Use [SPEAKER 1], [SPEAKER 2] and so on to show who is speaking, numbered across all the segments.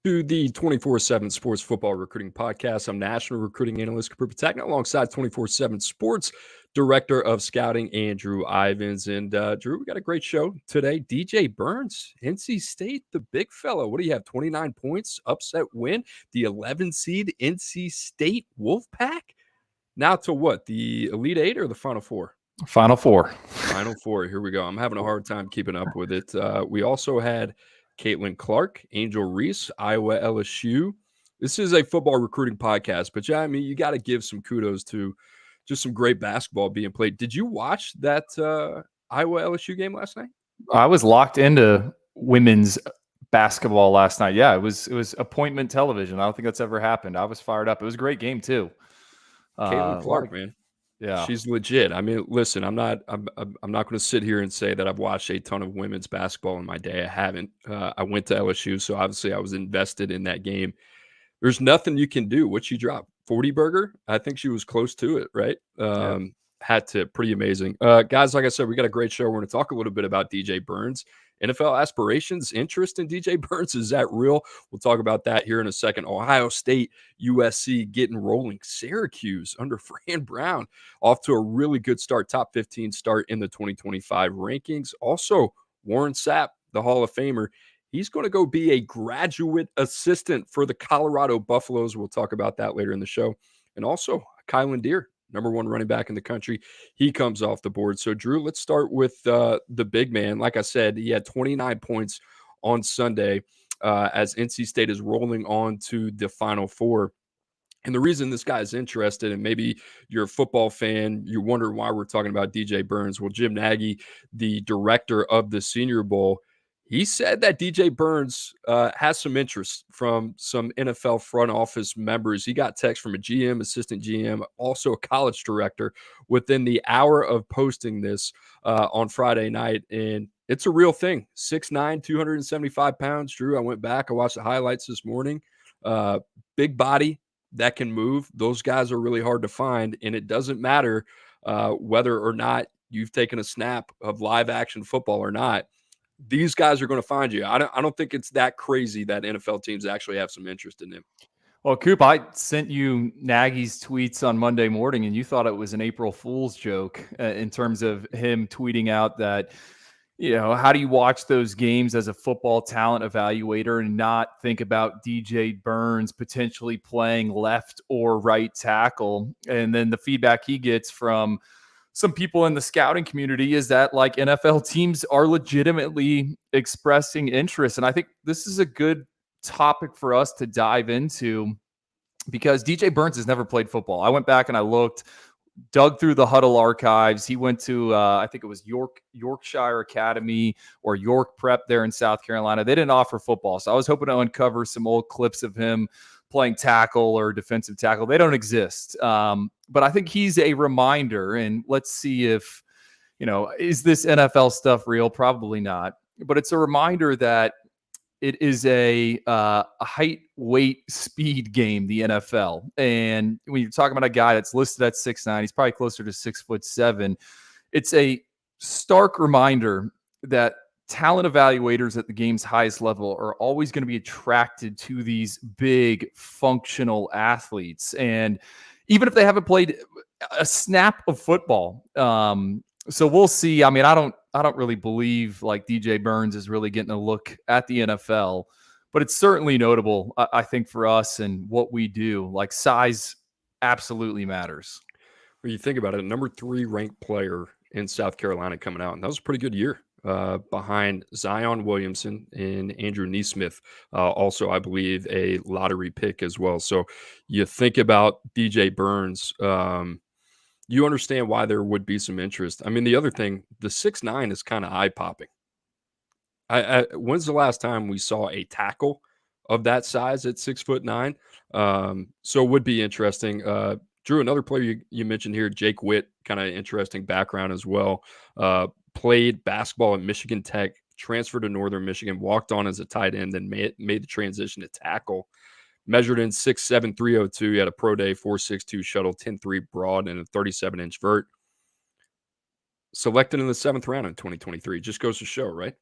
[SPEAKER 1] To the 24/7 Sports Football Recruiting Podcast. I'm National Recruiting Analyst Cooper Petagna alongside 24/7 Sports Director of Scouting Andrew Ivins. And Drew, we got a great show today. DJ Burns, NC State, the big fellow. What do you have? 29 points, upset win, the 11 seed NC State Wolfpack. Now to what? The Elite Eight or the Final Four?
[SPEAKER 2] Final Four.
[SPEAKER 1] Final Four. Here we go. I'm having a hard time keeping up with it. We also had Caitlin Clark, Angel Reese, Iowa LSU. This is a football recruiting podcast, but yeah, I mean, you got to give some kudos to just some great basketball being played. Did you watch that Iowa LSU game last night?
[SPEAKER 2] I was locked into women's basketball last night. Yeah, it was appointment television. I don't think that's ever happened. I was fired up. It was a great game too.
[SPEAKER 1] Caitlin Clark, man.
[SPEAKER 2] Yeah,
[SPEAKER 1] she's legit. I mean, listen, I'm not going to sit here and say that I've watched a ton of women's basketball in my day. I haven't. I went to LSU, so obviously I was invested in that game. There's nothing you can do. What she dropped? 40 burger? I think she was close to it, right?
[SPEAKER 2] Yeah.
[SPEAKER 1] Had to. Pretty amazing. Guys, like I said, we got a great show. We're going to talk a little bit about DJ Burns. NFL aspirations, interest in DJ Burns, is that real? We'll talk about that here in a second. Ohio State, USC getting rolling. Syracuse under Fran Brown off to a really good start, top 15 start in the 2025 rankings. Also, Warren Sapp, the Hall of Famer, he's going to go be a graduate assistant for the Colorado Buffaloes. We'll talk about that later in the show. And also, Kylan Deere, #1 running back in the country. He comes off the board. So, Drew, let's start with the big man. Like I said, he had 29 points on Sunday as NC State is rolling on to the Final Four. And the reason this guy is interested, and maybe you're a football fan, you wonder why we're talking about DJ Burns. Well, Jim Nagy, the director of the Senior Bowl, he said that DJ Burns has some interest from some NFL front office members. He got text from a GM, assistant GM, also a college director within the hour of posting this on Friday night. And it's a real thing. 6'9", 275 pounds. Drew, I went back. I watched the highlights this morning. Big body that can move. Those guys are really hard to find. And it doesn't matter whether or not you've taken a snap of live action football or not. These guys are going to find you. I don't think it's that crazy that NFL teams actually have some interest in him.
[SPEAKER 2] Well, Coop, I sent you Nagy's tweets on Monday morning, and you thought it was an April Fool's joke in terms of him tweeting out that, you know, how do you watch those games as a football talent evaluator and not think about DJ Burns potentially playing left or right tackle? And then the feedback he gets from some people in the scouting community is that like NFL teams are legitimately expressing interest. And I think this is a good topic for us to dive into because DJ Burns has never played football. I went back and I looked, dug through the Huddle archives. He went to, I think it was Yorkshire Academy or York Prep there in South Carolina. They didn't offer football. So I was hoping to uncover some old clips of him playing tackle or defensive tackle. They don't exist. But I think he's a reminder, and let's see if, you know, is this NFL stuff real? Probably not. But it's a reminder that it is a height, weight, speed game, the NFL. And when you're talking about a guy that's listed at 6'9", he's probably closer to 6'7". It's a stark reminder that talent evaluators at the game's highest level are always going to be attracted to these big functional athletes. And even if they haven't played a snap of football. So we'll see. I mean, I don't really believe like DJ Burns is really getting a look at the NFL, but it's certainly notable, I think, for us and what we do. Like size absolutely matters.
[SPEAKER 1] When you think about it, #3 ranked player in South Carolina coming out, and that was a pretty good year. Behind Zion Williamson and Andrew Neesmith, also, I believe, a lottery pick as well. So you think about DJ Burns, you understand why there would be some interest. I mean, the other thing, the 6'9" is kind of eye-popping. When's the last time we saw a tackle of that size at 6'9"? So it would be interesting. Drew, another player you mentioned here, Jake Witt, kind of interesting background as well. Played basketball at Michigan Tech, transferred to Northern Michigan, walked on as a tight end, then made the transition to tackle. Measured in 6'7", 302. He had a pro day, 4.62 shuttle, 10.3 broad, and a 37-inch vert. Selected in the 7th round in 2023. Just goes to show, right?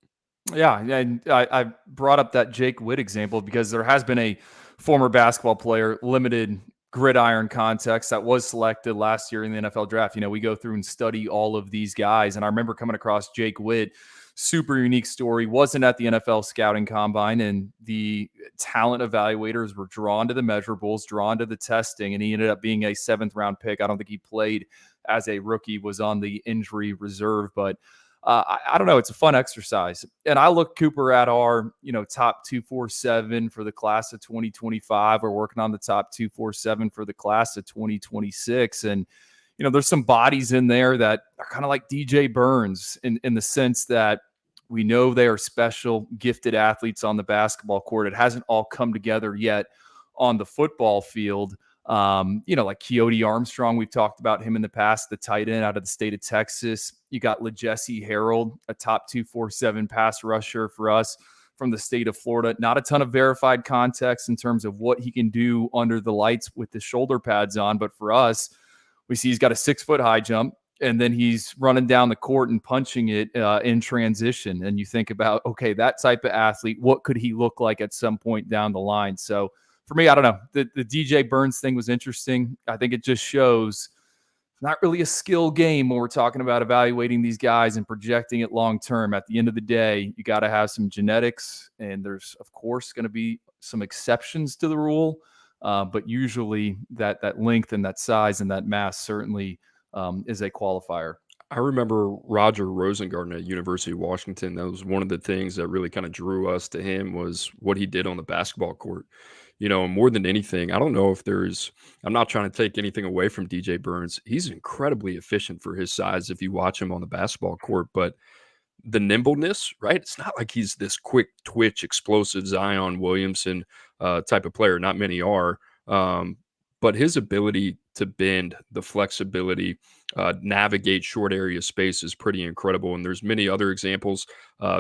[SPEAKER 2] Yeah, and I brought up that Jake Witt example because there has been a former basketball player, limited gridiron context, that was selected last year in the NFL draft. We go through and study all of these guys, and I remember coming across Jake Witt. Super unique story. Wasn't at the NFL scouting combine, and the talent evaluators were drawn to the measurables, drawn to the testing, and he ended up being a 7th-round pick. I don't think he played as a rookie, was on the injury reserve, but I don't know. It's a fun exercise. And I look, Cooper, at our, top 247 for the class of 2025. We're working on the top 247 for the class of 2026. And, there's some bodies in there that are kind of like DJ Burns in the sense that we know they are special, gifted athletes on the basketball court. It hasn't all come together yet on the football field. Like Keoti Armstrong, we've talked about him in the past, the tight end out of the state of Texas. You got LeJesse Harold, a top 247 pass rusher for us from the state of Florida. Not a ton of verified context in terms of what he can do under the lights with the shoulder pads on. But for us, we see he's got a 6-foot high jump, and then he's running down the court and punching it in transition. And you think about, okay, that type of athlete, what could he look like at some point down the line? So for me, I don't know. The DJ Burns thing was interesting. I think it just shows not really a skill game when we're talking about evaluating these guys and projecting it long term. At the end of the day, you got to have some genetics, and there's, of course, going to be some exceptions to the rule. But usually that length and that size and that mass certainly is a qualifier.
[SPEAKER 1] I remember Roger Rosengarten at University of Washington. That was one of the things that really kind of drew us to him, was what he did on the basketball court. More than anything, I don't know if I'm not trying to take anything away from DJ Burns. He's incredibly efficient for his size if you watch him on the basketball court, but the nimbleness, right? It's not like he's this quick twitch, explosive Zion Williamson type of player. Not many are. But his ability to bend, the flexibility, navigate short area space is pretty incredible. And there's many other examples,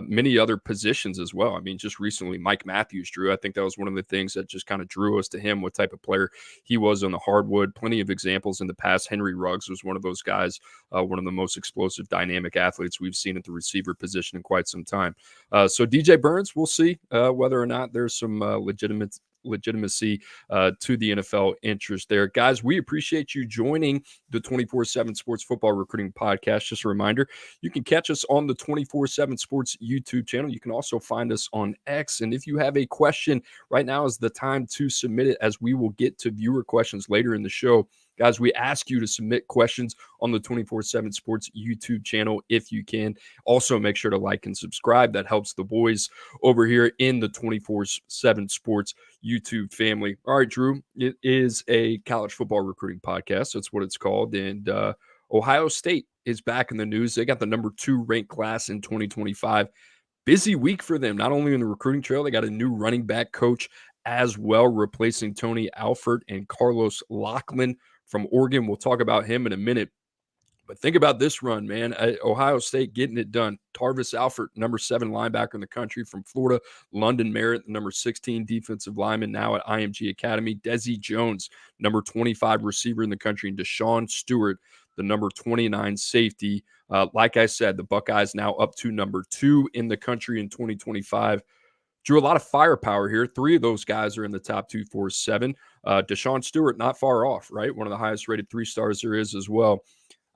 [SPEAKER 1] many other positions as well. I mean, just recently, Mike Matthews, Drew, I think that was one of the things that just kind of drew us to him, what type of player he was on the hardwood. Plenty of examples in the past. Henry Ruggs was one of those guys, one of the most explosive, dynamic athletes we've seen at the receiver position in quite some time. So DJ Burns, we'll see whether or not there's some legitimacy to the NFL interest there. Guys, we appreciate you joining the 24/7 Sports Football Recruiting Podcast. Just a reminder, you can catch us on the 24/7 Sports YouTube channel. You can also find us on X. And if you have a question, right now is the time to submit it, as we will get to viewer questions later in the show. Guys, we ask you to submit questions on the 24/7 Sports YouTube channel if you can. Also, make sure to like and subscribe. That helps the boys over here in the 24/7 Sports YouTube family. All right, Drew, it is a college football recruiting podcast. That's what it's called. And Ohio State is back in the news. They got the number 2 ranked class in 2025. Busy week for them, not only in the recruiting trail, they got a new running back coach as well, replacing Tony Alford and Carlos Lachlan from Oregon. We'll talk about him in a minute. But think about this run, man. Ohio State getting it done. Tarvis Alford, number 7 linebacker in the country from Florida. London Merritt, number 16 defensive lineman, now at IMG Academy. Desi Jones, number 25 receiver in the country. And Deshaun Stewart, the number 29 safety. Like I said, the Buckeyes now up to number 2 in the country in 2025. Drew, a lot of firepower here. 3 of those guys are in the top 247. Deshaun Stewart, not far off, right? One of the highest rated 3-stars there is as well.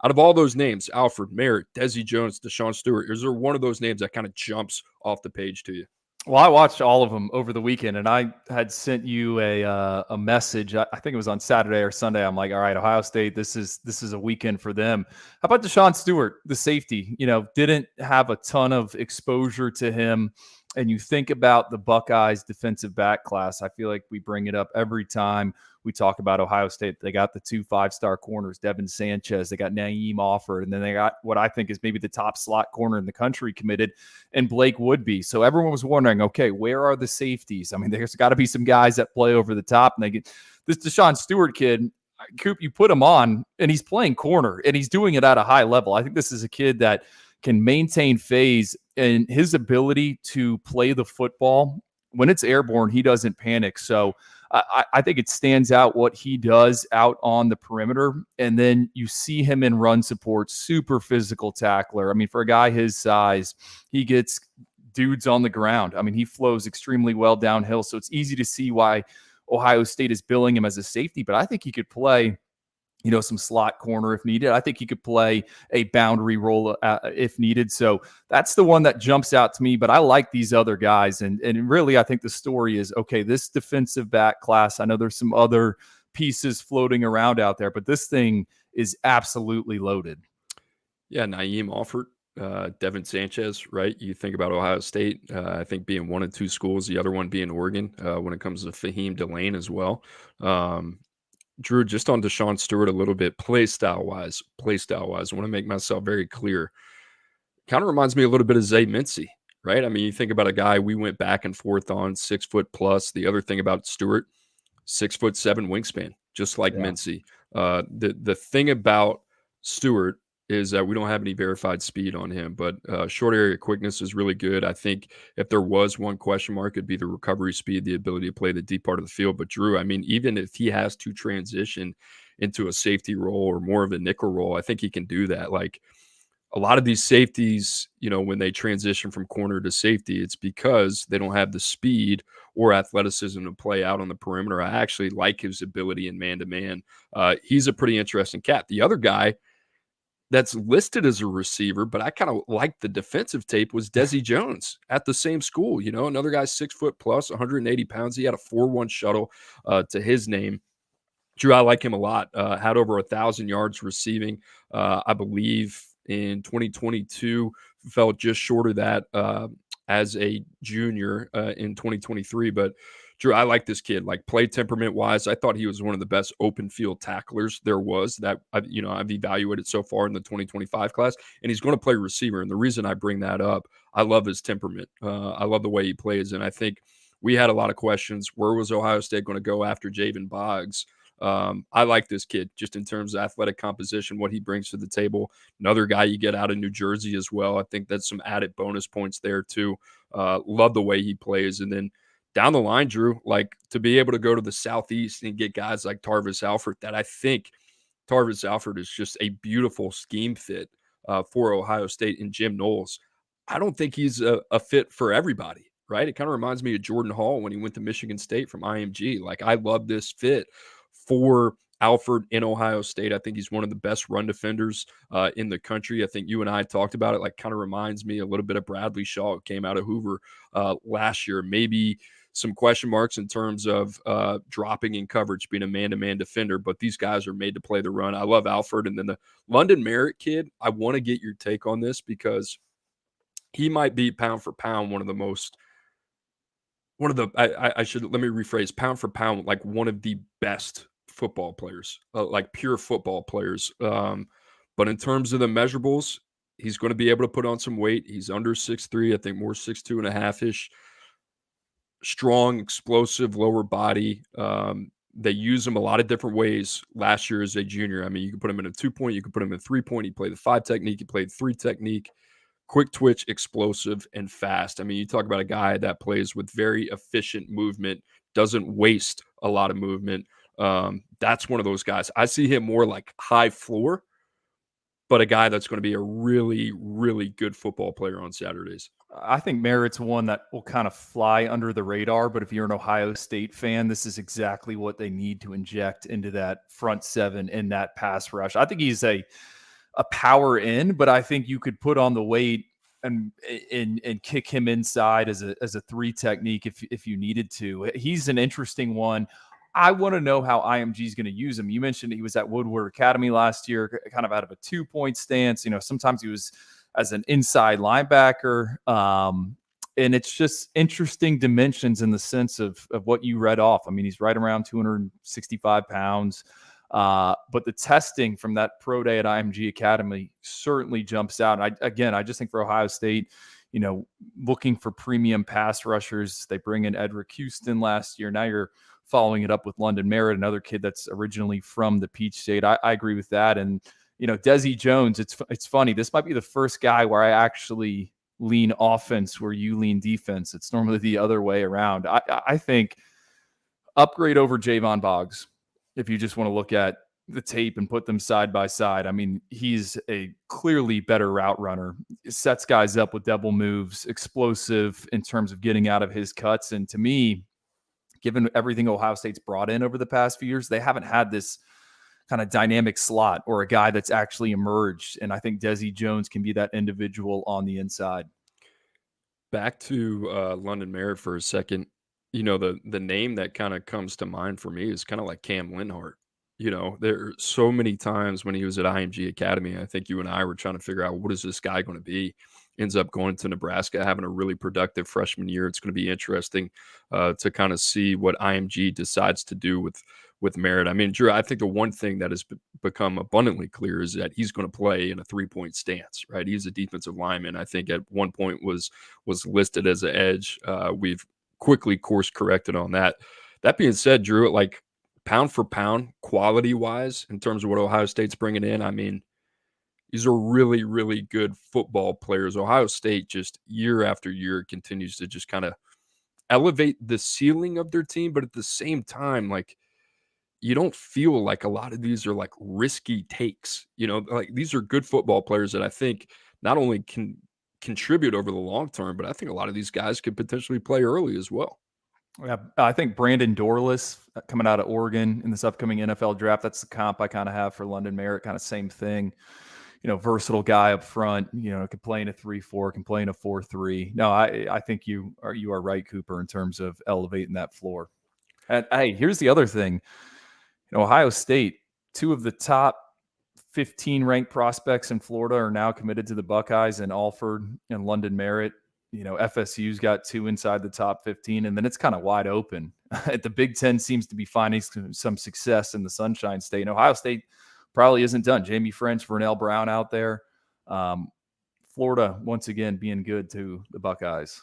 [SPEAKER 1] Out of all those names, Alfred, Merritt, Desi Jones, Deshaun Stewart, is there one of those names that kind of jumps off the page to you?
[SPEAKER 2] Well, I watched all of them over the weekend, and I had sent you a message. I think it was on Saturday or Sunday. I'm like, all right, Ohio State, this is a weekend for them. How about Deshaun Stewart, the safety? Didn't have a ton of exposure to him. And you think about the Buckeyes defensive back class, I feel like we bring it up every time we talk about Ohio State. They got the 2 5-star corners, Devin Sanchez. They got Naeem Offord. And then they got what I think is maybe the top slot corner in the country committed, and Blake Woodby. So everyone was wondering, okay, where are the safeties? I mean, there's got to be some guys that play over the top. And they get this Deshaun Stewart kid, Coop, you put him on, and he's playing corner, and he's doing it at a high level. I think this is a kid that can maintain phase, and his ability to play the football when it's airborne, he doesn't panic. So I think it stands out what he does out on the perimeter. And then you see him in run support, super physical tackler. I mean, for a guy his size, he gets dudes on the ground. I mean, he flows extremely well downhill, so it's easy to see why Ohio State is billing him as a safety, but I think he could play, some slot corner if needed. I think he could play a boundary role if needed. So that's the one that jumps out to me, but I like these other guys. And really, I think the story is, okay, this defensive back class, I know there's some other pieces floating around out there, but this thing is absolutely loaded.
[SPEAKER 1] Yeah, Naeem Offert, Devin Sanchez, right? You think about Ohio State, I think being one of two schools, the other one being Oregon when it comes to Fahim Delane as well. Drew, just on Deshaun Stewart a little bit, play style wise, I want to make myself very clear. Kind of reminds me a little bit of Zay Mincy, right? I mean, you think about a guy we went back and forth on, 6 foot plus. The other thing about Stewart, 6'7" wingspan, just like Mincy. The thing about Stewart is that we don't have any verified speed on him, but short area quickness is really good. I think if there was one question mark, it'd be the recovery speed, the ability to play the deep part of the field. But Drew, I mean, even if he has to transition into a safety role or more of a nickel role, I think he can do that. Like a lot of these safeties, when they transition from corner to safety, it's because they don't have the speed or athleticism to play out on the perimeter. I actually like his ability in man-to-man. He's a pretty interesting cat. The other guy that's listed as a receiver, but I kind of like the defensive tape, was Desi Jones at the same school. Another guy 6 foot plus, 180 pounds. He had a 4.1 shuttle to his name. Drew, I like him a lot. Had over 1,000 yards receiving, I believe, in 2022. Fell just short of that as a junior in 2023. But Drew, I like this kid. Like play temperament wise, I thought he was one of the best open field tacklers there was that I've evaluated so far in the 2025 class, and he's going to play receiver. And the reason I bring that up, I love his temperament. I love the way he plays, and I think we had a lot of questions. Where was Ohio State going to go after Javen Boggs? I like this kid just in terms of athletic composition, what he brings to the table. Another guy you get out of New Jersey as well. I think that's some added bonus points there too. Love the way he plays. And then down the line, Drew, like to be able to go to the Southeast and get guys like Tarvis Alford, that I think Tarvis Alford is just a beautiful scheme fit for Ohio State and Jim Knowles. I don't think he's a fit for everybody, right? It kind of reminds me of Jordan Hall when he went to Michigan State from IMG. Like I love this fit for Alford in Ohio State. I think he's one of the best run defenders in the country. I think you and I talked about it, like kind of reminds me a little bit of Bradley Shaw, who came out of Hoover last year. Maybe some question marks in terms of dropping in coverage, being a man-to-man defender, but these guys are made to play the run. I love Alford. And then the London Merritt kid, I want to get your take on this because he might be pound for pound let me rephrase, pound for pound, like one of the best football players, like pure football players. But in terms of the measurables, he's going to be able to put on some weight. He's under 6'3", I think more 6'2" and a half-ish. Strong, explosive lower body. They use him a lot of different ways last year as a junior. I mean, you can put him in a 2-point, you can put him in a 3-point. He played the 5 technique, he played 3 technique. Quick twitch, explosive, and fast. I mean, you talk about a guy that plays with very efficient movement, doesn't waste a lot of movement. That's one of those guys. I see him more like high floor, but a guy that's going to be a really, really good football player on Saturdays.
[SPEAKER 2] I think Merritt's one that will kind of fly under the radar, but if you're an Ohio State fan, this is exactly what they need to inject into that front seven in that pass rush. I think he's a power in, but I think you could put on the weight and kick him inside as a 3 technique if you needed to. He's an interesting one. I want to know how IMG is going to use him. You mentioned he was at Woodward Academy last year, kind of out of a 2-point stance. Sometimes he was as an inside linebacker. And it's just interesting dimensions in the sense of what you read off. I mean, he's right around 265 pounds. But the testing from that pro day at IMG Academy certainly jumps out. I just think for Ohio State, looking for premium pass rushers, they bring in Edric Houston last year. Now you're following it up with London Merritt, another kid that's originally from the Peach State. I agree with that. And, Desi Jones, it's funny. This might be the first guy where I actually lean offense where you lean defense. It's normally the other way around. I think upgrade over Javon Boggs if you just want to look at the tape and put them side by side. I mean, he's a clearly better route runner, sets guys up with double moves, explosive in terms of getting out of his cuts. And to me, given everything Ohio State's brought in over the past few years, they haven't had this kind of dynamic slot or a guy that's actually emerged. And I think Desi Jones can be that individual on the inside.
[SPEAKER 1] Back to London Merritt for a second. The name that kind of comes to mind for me is kind of like Cam Linhart. There are so many times when he was at IMG Academy, I think you and I were trying to figure out, what is this guy going to be? Ends up going to Nebraska, having a really productive freshman year. It's going to be interesting to kind of see what IMG decides to do with Merritt. I mean, Drew, I think the one thing that has become abundantly clear is that he's going to play in a 3-point stance, right? He's a defensive lineman. I think at one point was listed as an edge. We've quickly course corrected on that. That being said, Drew, like pound for pound, quality wise, in terms of what Ohio State's bringing in, I mean, these are really, really good football players. Ohio State just year after year continues to just kind of elevate the ceiling of their team, but at the same time, like, you don't feel like a lot of these are like risky takes. Like these are good football players that I think not only can contribute over the long term, but I think a lot of these guys could potentially play early as well.
[SPEAKER 2] Yeah, I think Brandon Dorless coming out of Oregon in this upcoming NFL draft. That's the comp I kind of have for London Merritt. Kind of same thing. Versatile guy up front. Could play in a 3-4, can play in a 4-3. No, I think you are right, Cooper, in terms of elevating that floor. And hey, here's the other thing. Ohio State, 2 of the top 15 ranked prospects in Florida are now committed to the Buckeyes, and Alford and London Merritt. FSU's got 2 inside the top 15, and then it's kind of wide open. The Big Ten seems to be finding some success in the Sunshine State. And Ohio State probably isn't done. Jamie French, Vernell Brown out there. Florida, once again, being good to the Buckeyes.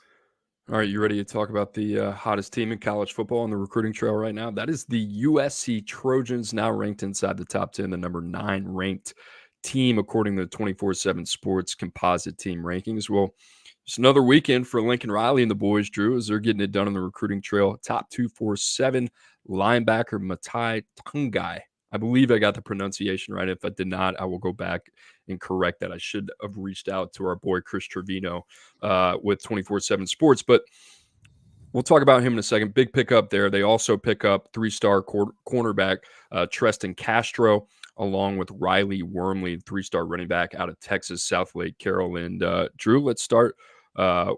[SPEAKER 1] All right, you ready to talk about the hottest team in college football on the recruiting trail right now? That is the USC Trojans, now ranked inside the top 10, the number 9 ranked team according to the 24/7 Sports composite team rankings. Well, it's another weekend for Lincoln Riley and the boys, Drew, as they're getting it done on the recruiting trail. Top 247 linebacker Matai Tungai. I believe I got the pronunciation right. If I did not, I will go back and correct that. I should have reached out to our boy Chris Trevino with 24/7 Sports, but we'll talk about him in a second. Big pickup there. They also pick up 3-star cornerback Treston Castro, along with Riley Wormley, 3-star running back out of Texas, Southlake Carroll. And Drew, let's start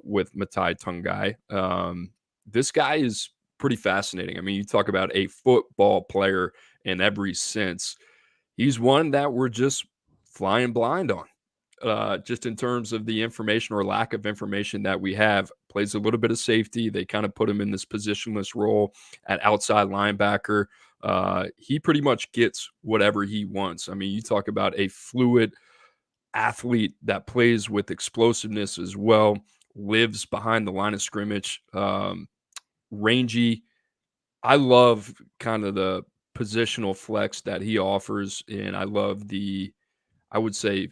[SPEAKER 1] with Matai Tungai. This guy is pretty fascinating. I mean, you talk about a football player in every sense. He's one that we're just flying blind on, just in terms of the information or lack of information that we have. Plays a little bit of safety. They kind of put him in this positionless role at outside linebacker. He pretty much gets whatever he wants. I mean, you talk about a fluid athlete that plays with explosiveness as well, lives behind the line of scrimmage, rangy. I love kind of the positional flex that he offers, and I love I would say,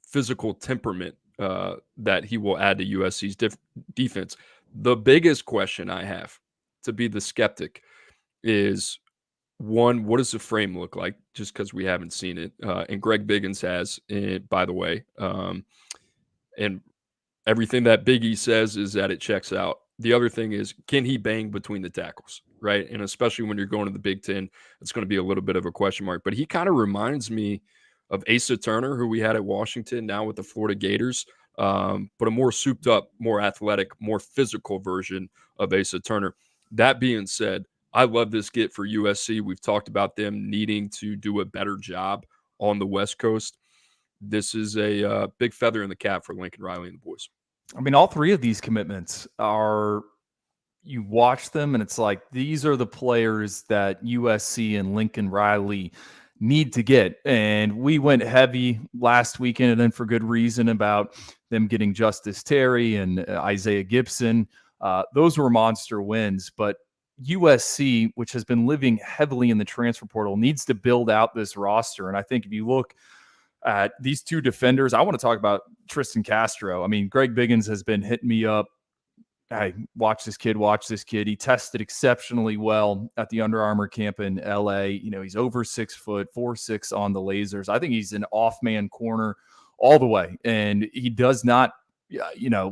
[SPEAKER 1] physical temperament that he will add to USC's defense. The biggest question I have, to be the skeptic, is one, what does the frame look like? Just because we haven't seen it, and Greg Biggins has, by the way, and everything that Big E says is that it checks out. The other thing is, can he bang between the tackles, right? And especially when you're going to the Big Ten, it's going to be a little bit of a question mark. But he kind of reminds me of Asa Turner, who we had at Washington, now with the Florida Gators, but a more souped up, more athletic, more physical version of Asa Turner. That being said, I love this get for USC. We've talked about them needing to do a better job on the West Coast. This is a big feather in the cap for Lincoln Riley and the boys.
[SPEAKER 2] I mean, all 3 of these commitments are, you watch them and it's like, these are the players that USC and Lincoln Riley need to get. And we went heavy last weekend, and then for good reason, about them getting Justice Terry and Isaiah Gibson. Those were monster wins, but USC, which has been living heavily in the transfer portal, needs to build out this roster. And I think if you look at these 2 defenders, I want to talk about Tristan Castro. I mean, Greg Biggins has been hitting me up hey, watch this kid. He tested exceptionally well at the Under Armour camp in LA. He's over 6 foot, 4'6" on the lasers. I think he's an off-man corner all the way. And he does not,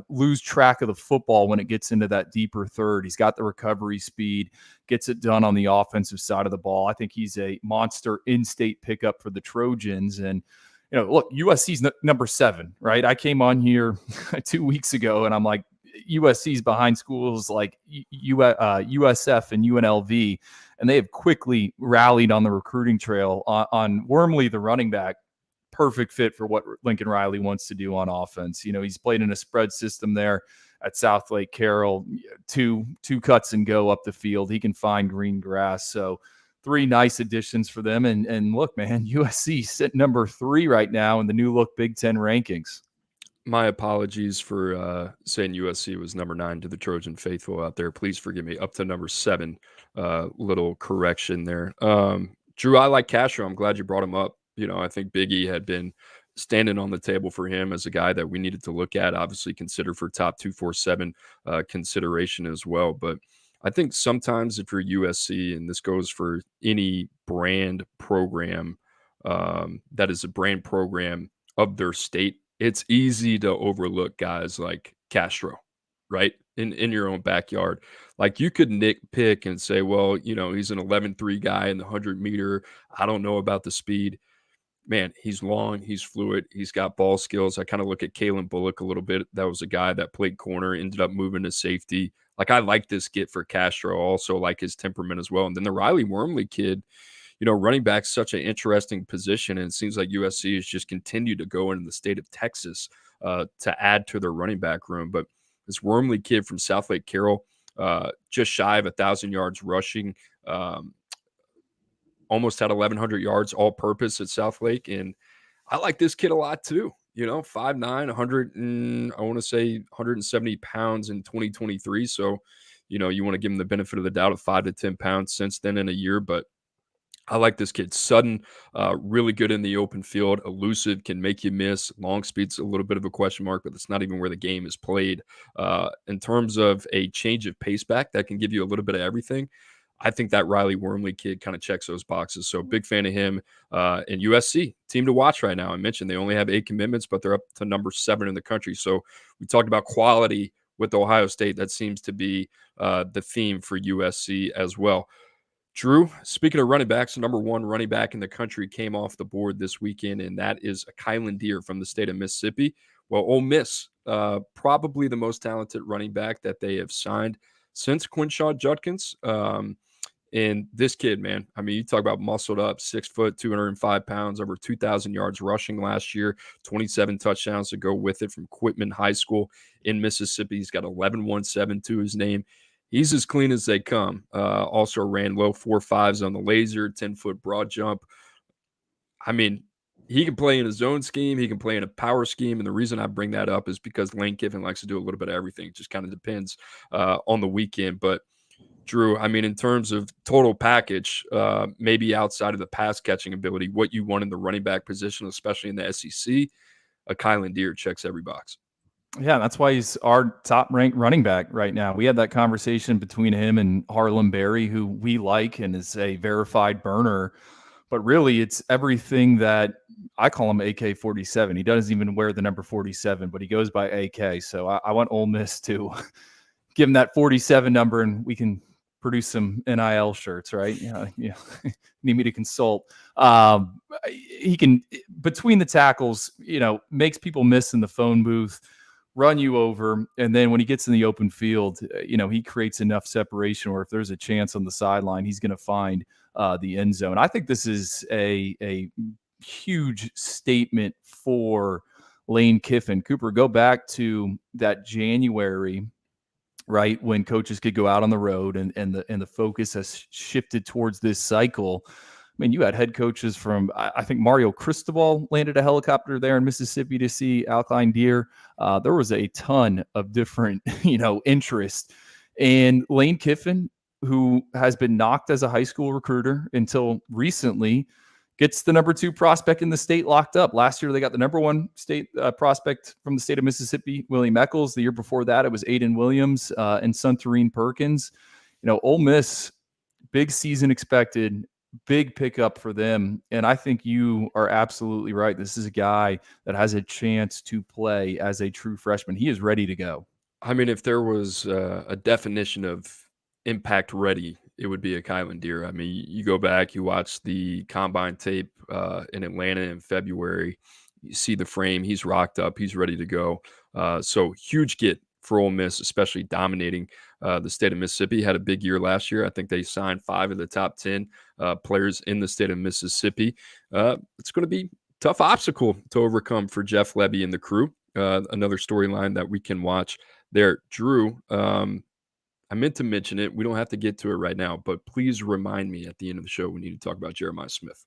[SPEAKER 2] lose track of the football when it gets into that deeper third. He's got the recovery speed, gets it done on the offensive side of the ball. I think he's a monster in-state pickup for the Trojans. And, look, USC's number 7, right? I came on here 2 weeks ago and I'm like, USC's behind schools like USF and UNLV, and they have quickly rallied on the recruiting trail on Wormley, the running back. Perfect fit for what Lincoln Riley wants to do on offense. He's played in a spread system there at South Lake Carroll, two cuts and go up the field. He can find green grass. So 3 nice additions for them. And look, man, USC sit number 3 right now in the new look Big Ten rankings.
[SPEAKER 1] My apologies for saying USC was number 9 to the Trojan faithful out there. Please forgive me. Up to number 7, little correction there. Drew, I like Castro. I'm glad you brought him up. I think Big E had been standing on the table for him as a guy that we needed to look at, obviously consider for top 247 consideration as well. But I think sometimes if you're USC, and this goes for any brand program that is a brand program of their state, it's easy to overlook guys like Castro, right? In your own backyard. Like you could nitpick and say, well, he's an 11.3 guy in the 100-meter. I don't know about the speed. Man, he's long, he's fluid, he's got ball skills. I kind of look at Kalen Bullock a little bit. That was a guy that played corner, ended up moving to safety. Like I like this get for Castro, also like his temperament as well. And then the Riley Wormley kid, running back's such an interesting position, and it seems like USC has just continued to go into the state of Texas to add to their running back room. But this Wormley kid from South Lake Carroll, just shy of 1,000 yards rushing, almost had 1,100 yards all-purpose at South Lake, and I like this kid a lot too. 5'9", 170 pounds in 2023. So, you want to give him the benefit of the doubt of 5 to 10 pounds since then in a year, but I like this kid. Sudden, really good in the open field, elusive, can make you miss. Long speed's a little bit of a question mark, but that's not even where the game is played. In terms of a change of pace back that can give you a little bit of everything, I think that Riley Wormley kid kind of checks those boxes. So big fan of him. And USC, team to watch right now. I mentioned they only have 8 commitments, but they're up to number 7 in the country. So we talked about quality with Ohio State. That seems to be the theme for USC as well. Drew, speaking of running backs, the number 1 running back in the country came off the board this weekend, and that is a Kylan Deere from the state of Mississippi. Well, Ole Miss, probably the most talented running back that they have signed since Quinshaw Judkins. And this kid, man, I mean, you talk about muscled up, 6 foot, 205 pounds, over 2,000 yards rushing last year, 27 touchdowns to go with it from Quitman High School in Mississippi. He's got 11.17 to his name. He's as clean as they come. Also ran low 4.5s on the laser, 10-foot broad jump. I mean, he can play in a zone scheme. He can play in a power scheme. And the reason I bring that up is because Lane Kiffin likes to do a little bit of everything. It just kind of depends on the weekend. But Drew, I mean, in terms of total package, maybe outside of the pass catching ability, what you want in the running back position, especially in the SEC, a Kylan Deere checks every box.
[SPEAKER 2] Yeah, that's why he's our top-ranked running back right now. We had that conversation between him and Harlem Berry, who we like and is a verified burner. But really, it's everything that I call him AK-47. He doesn't even wear the number 47, but he goes by AK. So I want Ole Miss to give him that 47 number, and we can produce some NIL shirts, right? Yeah. Need me to consult. He can, between the tackles, makes people miss in the phone booth, run you over, and then when he gets in the open field, he creates enough separation where if there's a chance on the sideline, he's going to find the end zone. I think this is a huge statement for Lane Kiffin. Cooper, go back to that January, right, when coaches could go out on the road and the focus has shifted towards this cycle. I mean, you had head coaches from, I think Mario Cristobal landed a helicopter there in Mississippi to see Alkline Deer. There was a ton of different, interest. And Lane Kiffin, who has been knocked as a high school recruiter until recently, gets the number 2 prospect in the state locked up. Last year, they got the number 1 state prospect from the state of Mississippi, William Eccles. The year before that, it was Aiden Williams and Suntarine Perkins. Ole Miss, big season expected, big pickup for them. And I think you are absolutely right. This is a guy that has a chance to play as a true freshman. He is ready to go.
[SPEAKER 1] I mean, if there was a definition of impact ready, it would be a Kylan Deere. I mean, you go back, you watch the combine tape in Atlanta in February, you see the frame, he's rocked up, he's ready to go. So huge get for Ole Miss, especially dominating the state of Mississippi. Had a big year last year. I think they signed 5 of the top 10 players in the state of Mississippi. It's going to be a tough obstacle to overcome for Jeff Lebby and the crew. Another storyline that we can watch there. Drew, I meant to mention it. We don't have to get to it right now, but please remind me at the end of the show we need to talk about Jeremiah Smith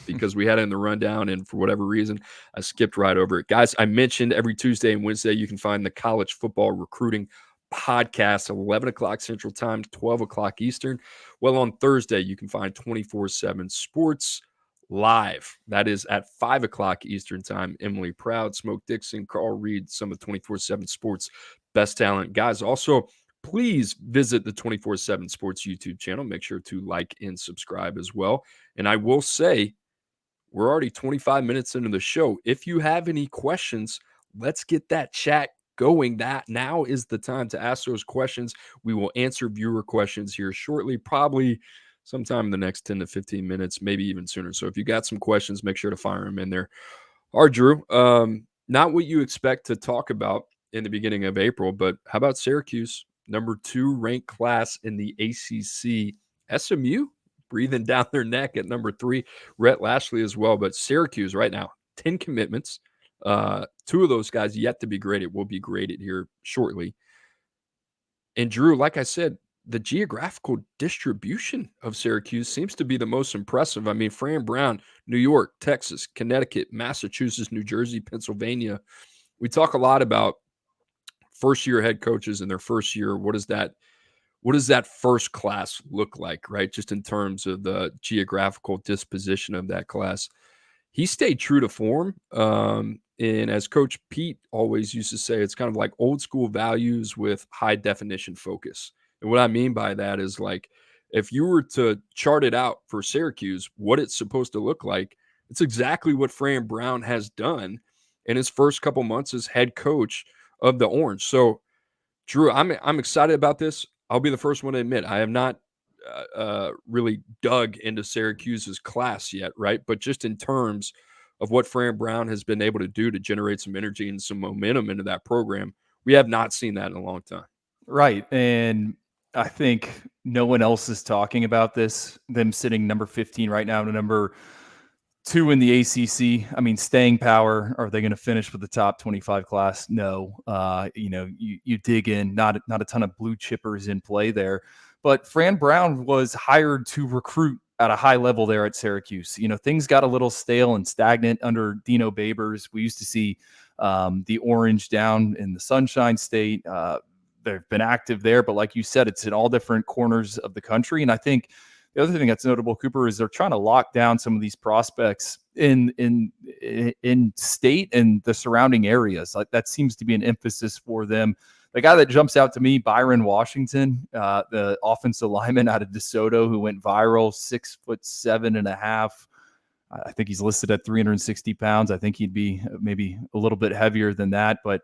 [SPEAKER 1] because we had it in the rundown, and for whatever reason, I skipped right over it. Guys, I mentioned every Tuesday and Wednesday you can find the College Football Recruiting Podcast, 11 o'clock Central Time, 12 o'clock Eastern. Well, on Thursday, you can find 24/7 Sports live. That is at 5 o'clock Eastern Time. Emily Proud, Smoke Dixon, Carl Reed, some of 24/7 Sports best talent. Guys, also, please visit the 24/7 Sports YouTube channel. Make sure to like and subscribe as well. And I will say, we're already 25 minutes into the show. If you have any questions, let's get that chat going. That now is the time to ask those questions. We will answer viewer questions here shortly, probably sometime in the next 10 to 15 minutes, maybe even sooner. So if you got some questions, make sure to fire them in there. All right, Drew, not what you expect to talk about in the beginning of April, but how about Syracuse, number 2 ranked class in the ACC? SMU breathing down their neck at number 3, Rhett Lashley as well. But Syracuse right now, 10 commitments. 2 of those guys yet to be graded will be graded here shortly. And Drew, like I said, the geographical distribution of Syracuse seems to be the most impressive. I mean, Fran Brown, New York, Texas, Connecticut, Massachusetts, New Jersey, Pennsylvania. We talk a lot about first-year head coaches in their first year. What does that first class look like, right? Just in terms of the geographical disposition of that class. He stayed true to form. And as Coach Pete always used to say, it's kind of like old school values with high definition focus. And what I mean by that is, like, if you were to chart it out for Syracuse, what it's supposed to look like, it's exactly what Fran Brown has done in his first couple months as head coach of the Orange. So, Drew, I'm excited about this. I'll be the first one to admit I have not really dug into Syracuse's class yet, right? But just in terms of what Fran Brown has been able to do to generate some energy and some momentum into that program, we have not seen that in a long time.
[SPEAKER 2] Right. And I think no one else is talking about this, them sitting number 15 right now to number 2 in the ACC. I mean, staying power. Are they going to finish with the top 25 class? No. You dig in, not a ton of blue chippers in play there. But Fran Brown was hired to recruit at a high level there at Syracuse. Things got a little stale and stagnant under Dino Babers. We used to see the Orange down in the Sunshine State. They've been active there, but like you said, it's in all different corners of the country. And I think the other thing that's notable, Cooper, is they're trying to lock down some of these prospects in state and the surrounding areas. Like, that seems to be an emphasis for them. The guy that jumps out to me, Byron Washington, the offensive lineman out of DeSoto who went viral, 6'7.5". I think he's listed at 360 pounds. I think he'd be maybe a little bit heavier than that, but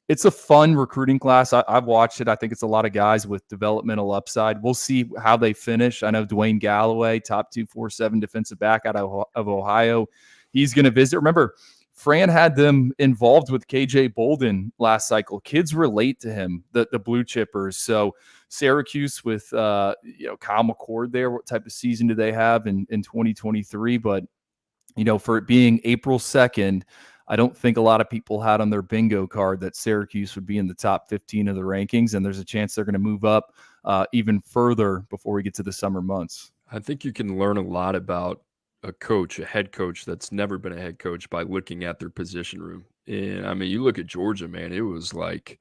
[SPEAKER 2] it's a fun recruiting class. I've watched it. I think it's a lot of guys with developmental upside. We'll see how they finish. I know Dwayne Galloway, top 247 defensive back out of Ohio. He's going to visit. Remember, Fran had them involved with KJ Bolden last cycle. Kids relate to him, the blue chippers. So Syracuse with Kyle McCord there, what type of season do they have in 2023? But, for it being April 2nd, I don't think a lot of people had on their bingo card that Syracuse would be in the top 15 of the rankings, and there's a chance they're going to move up even further before we get to the summer months.
[SPEAKER 1] I think you can learn a lot about a head coach that's never been a head coach by looking at their position room. And I mean, you look at Georgia, man, it was like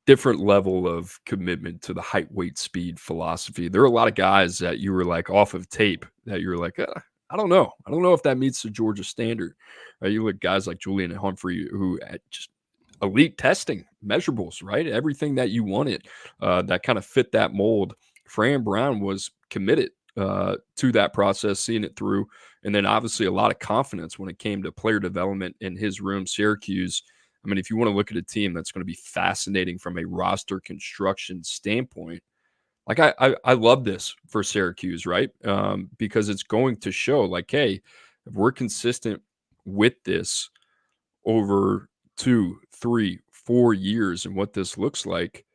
[SPEAKER 1] different level of commitment to the height, weight, speed philosophy. There are a lot of guys that you were like off of tape that you were like, I don't know. I don't know if that meets the Georgia standard. You look at guys like Julian and Humphrey who had just elite testing measurables, right? Everything that you wanted that kind of fit that mold. Fran Brown was committed to that process, seeing it through, and then obviously a lot of confidence when it came to player development in his room. Syracuse, I mean, if you want to look at a team that's going to be fascinating from a roster construction standpoint, like I love this for Syracuse, right? Because it's going to show, like, hey, if we're consistent with this over 2, 3, 4 years and what this looks like,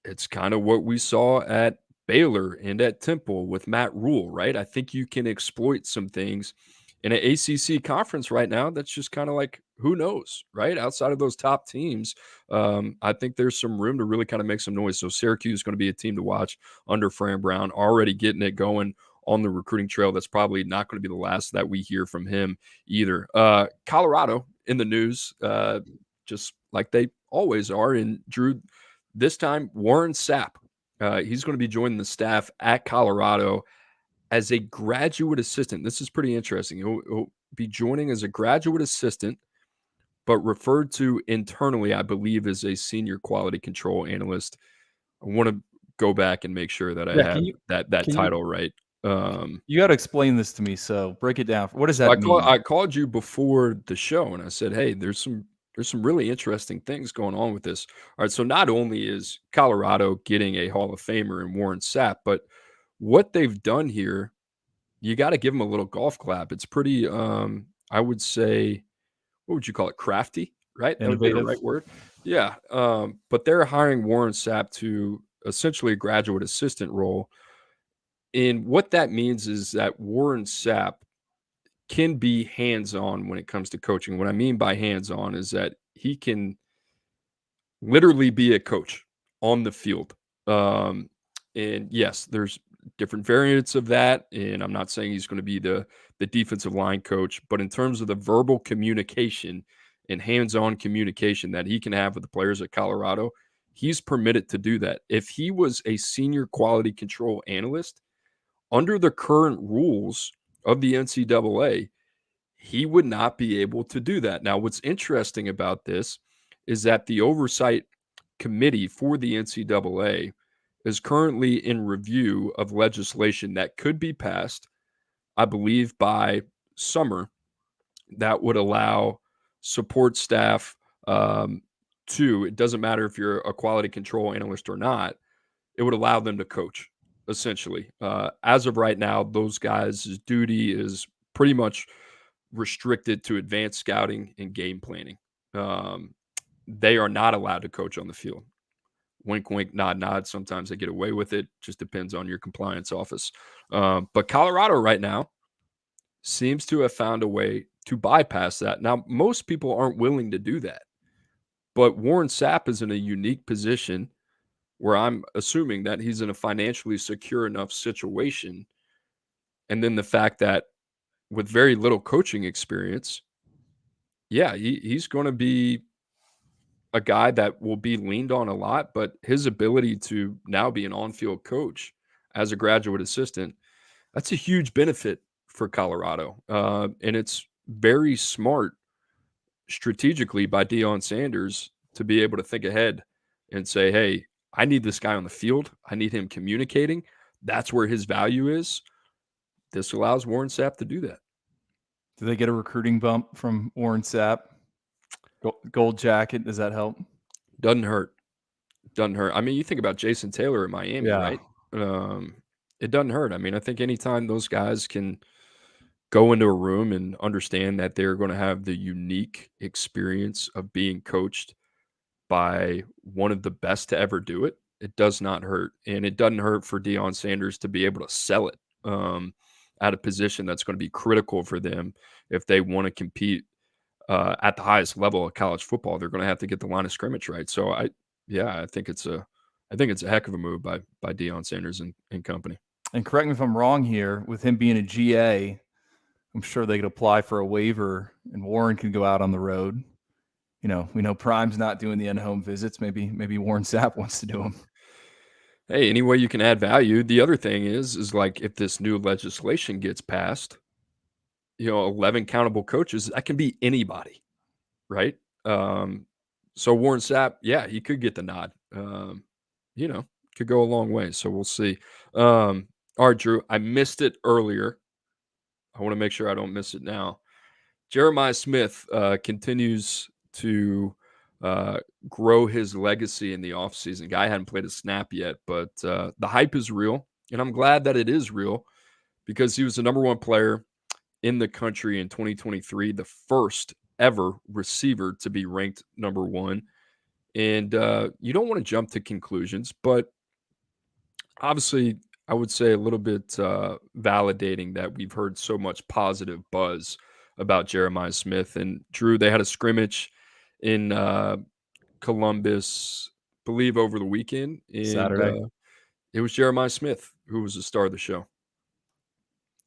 [SPEAKER 1] it's kind of what we saw at Baylor and at Temple with Matt Rule, right? I think you can exploit some things in an ACC conference right now. That's just kind of like, who knows, right? Outside of those top teams, I think there's some room to really kind of make some noise. So Syracuse is going to be a team to watch under Fran Brown, already getting it going on the recruiting trail. That's probably not going to be the last that we hear from him either. Colorado in the news, just like they always are. And Drew, this time, Warren Sapp, he's going to be joining the staff at Colorado as a graduate assistant. This is pretty interesting. He'll be joining as a graduate assistant, but referred to internally, I believe, as a senior quality control analyst. I want to go back and make sure that I have that
[SPEAKER 2] can you
[SPEAKER 1] title right.
[SPEAKER 2] you got to explain this to me? So break it down. What does
[SPEAKER 1] So
[SPEAKER 2] that mean?
[SPEAKER 1] I called you before the show and I said, hey, there's some really interesting things going on with this. All right, so not only is Colorado getting a Hall of Famer in Warren Sapp, but what they've done here, you got to give them a little golf clap. It's pretty, I would say, what would you call it? Crafty, right? That would be the
[SPEAKER 2] Innovative.
[SPEAKER 1] right word. Yeah. But they're hiring Warren Sapp to essentially a graduate assistant role. And what that means is that Warren Sapp can be hands-on when it comes to coaching. What I mean by hands-on is that he can literally be a coach on the field. And yes, there's different variants of that. And I'm not saying he's going to be the defensive line coach, but in terms of the verbal communication and hands-on communication that he can have with the players at Colorado, he's permitted to do that. If he was a senior quality control analyst under the current rules of the NCAA, he would not be able to do that. Now, what's interesting about this is that the oversight committee for the NCAA is currently in review of legislation that could be passed, I believe, by summer that would allow support staff to, it doesn't matter if you're a quality control analyst or not, it would allow them to coach, essentially. As of right now, those guys' duty is pretty much restricted to advanced scouting and game planning. They are not allowed to coach on the field. Wink, wink, nod, nod. Sometimes they get away with it. Just depends on your compliance office. But Colorado right now seems to have found a way to bypass that. Now, most people aren't willing to do that. But Warren Sapp is in a unique position where I'm assuming that he's in a financially secure enough situation. And then the fact that with very little coaching experience, yeah, he's going to be a guy that will be leaned on a lot, but his ability to now be an on-field coach as a graduate assistant, that's a huge benefit for Colorado. And it's very smart strategically by Deion Sanders to be able to think ahead and say, hey, I need this guy on the field. I need him communicating. That's where his value is. This allows Warren Sapp to do that.
[SPEAKER 2] Do they get a recruiting bump from Warren Sapp? Gold jacket, does that help?
[SPEAKER 1] Doesn't hurt. Doesn't hurt. I mean, you think about Jason Taylor in Miami,
[SPEAKER 2] Yeah.
[SPEAKER 1] right? It doesn't hurt. I mean, I think anytime those guys can go into a room and understand that they're going to have the unique experience of being coached by one of the best to ever do it, it does not hurt. And it doesn't hurt for Deion Sanders to be able to sell it at a position that's going to be critical for them if they want to compete at the highest level of college football. They're going to have to get the line of scrimmage right. So I think it's a heck of a move by Deion Sanders and company.
[SPEAKER 2] And correct me if I'm wrong here, with him being a GA, I'm sure they could apply for a waiver and Warren could go out on the road. You know, we know Prime's not doing the in-home visits. Maybe Warren Sapp wants to do them.
[SPEAKER 1] Hey, any way you can add value. The other thing is like if this new legislation gets passed, 11 countable coaches. That can be anybody, right? So Warren Sapp, yeah, he could get the nod. Could go a long way. So we'll see. All right, Drew, I missed it earlier. I want to make sure I don't miss it now. Jeremiah Smith continues to grow his legacy in the offseason. Guy hadn't played a snap yet, but the hype is real, and I'm glad that it is real because he was the number one player in the country in 2023, the first ever receiver to be ranked number one. And you don't want to jump to conclusions, but obviously, I would say a little bit validating that we've heard so much positive buzz about Jeremiah Smith. And Drew, they had a scrimmage in Columbus, believe over the weekend, and
[SPEAKER 2] Saturday.
[SPEAKER 1] It was Jeremiah Smith who was the star of the show.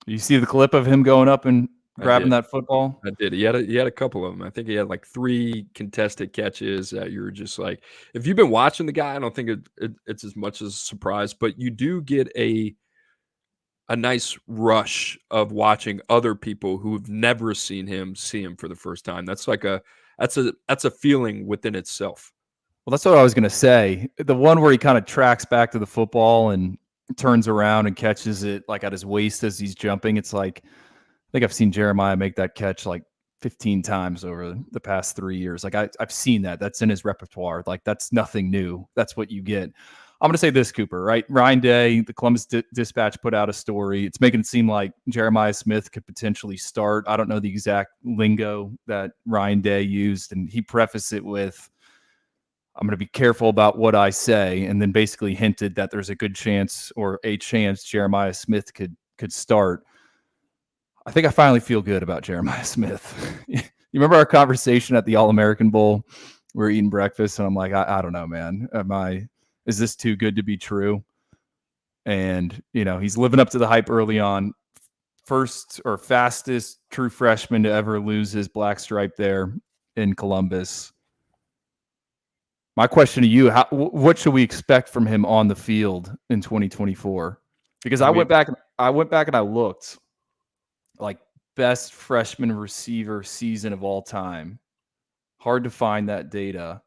[SPEAKER 2] You see the clip of him going up and grabbing that football?
[SPEAKER 1] I did. He had a couple of them. I think he had like 3 contested catches that you were just like, if you've been watching the guy, I don't think it's as much as a surprise, but you do get a nice rush of watching other people who've never seen him see him for the first time. That's like that's a feeling within itself.
[SPEAKER 2] Well, that's what I was going to say. The one where he kind of tracks back to the football and turns around and catches it like at his waist as he's jumping. It's like, I think I've seen Jeremiah make that catch like 15 times over the past 3 years. Like I've seen that. That's in his repertoire. Like that's nothing new. That's what you get. I'm going to say this, Cooper, right? Ryan Day, the Columbus Dispatch put out a story. It's making it seem like Jeremiah Smith could potentially start. I don't know the exact lingo that Ryan Day used, and he prefaced it with, I'm going to be careful about what I say, and then basically hinted that there's a good chance or a chance Jeremiah Smith could start. I think I finally feel good about Jeremiah Smith. You remember our conversation at the All-American Bowl? We were eating breakfast, and I'm like, I don't know, man. Is this too good to be true? And, he's living up to the hype early on. First or fastest true freshman to ever lose his black stripe there in Columbus. My question to you, what should we expect from him on the field in 2024? Because I went back and I looked, like, best freshman receiver season of all time. Hard to find that data.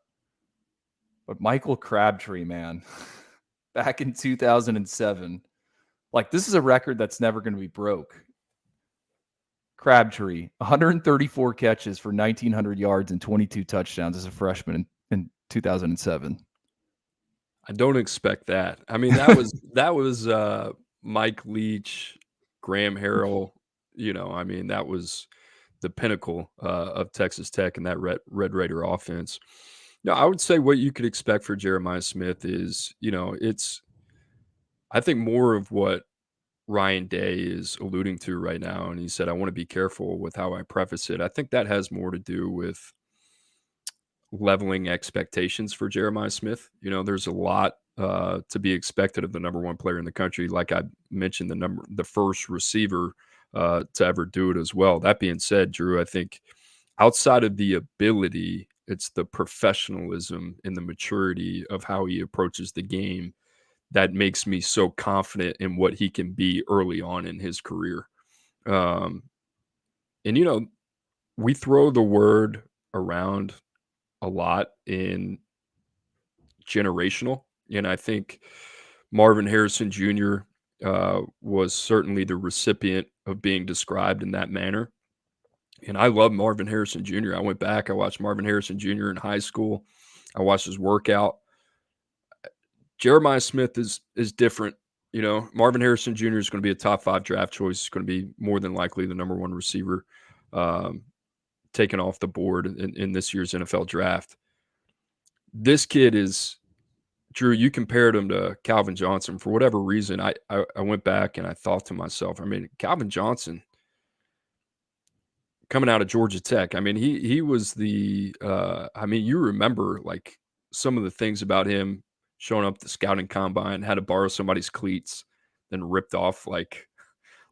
[SPEAKER 2] But Michael Crabtree, man, back in 2007, like this is a record that's never going to be broke. Crabtree, 134 catches for 1,900 yards and 22 touchdowns as a freshman in 2007.
[SPEAKER 1] I don't expect that. I mean, that was Mike Leach, Graham Harrell. That was the pinnacle of Texas Tech and that Red Raider offense. No, I would say what you could expect for Jeremiah Smith is, it's, I think, more of what Ryan Day is alluding to right now. And he said, I want to be careful with how I preface it. I think that has more to do with leveling expectations for Jeremiah Smith. There's a lot to be expected of the number one player in the country. Like I mentioned, the first receiver to ever do it as well. That being said, Drew, I think outside of the ability, it's the professionalism and the maturity of how he approaches the game that makes me so confident in what he can be early on in his career. And, we throw the word around a lot in generational. And I think Marvin Harrison Jr. Was certainly the recipient of being described in that manner. And I love Marvin Harrison Jr. I went back. I watched Marvin Harrison Jr. in high school. I watched his workout. Jeremiah Smith is different. Marvin Harrison Jr. is going to be a top 5 draft choice. He's going to be more than likely the number 1 receiver taken off the board in this year's NFL draft. This kid is, Drew, you compared him to Calvin Johnson. For whatever reason, I went back and I thought to myself, Calvin Johnson, coming out of Georgia Tech, he was the you remember like some of the things about him showing up at the scouting combine, had to borrow somebody's cleats, then ripped off like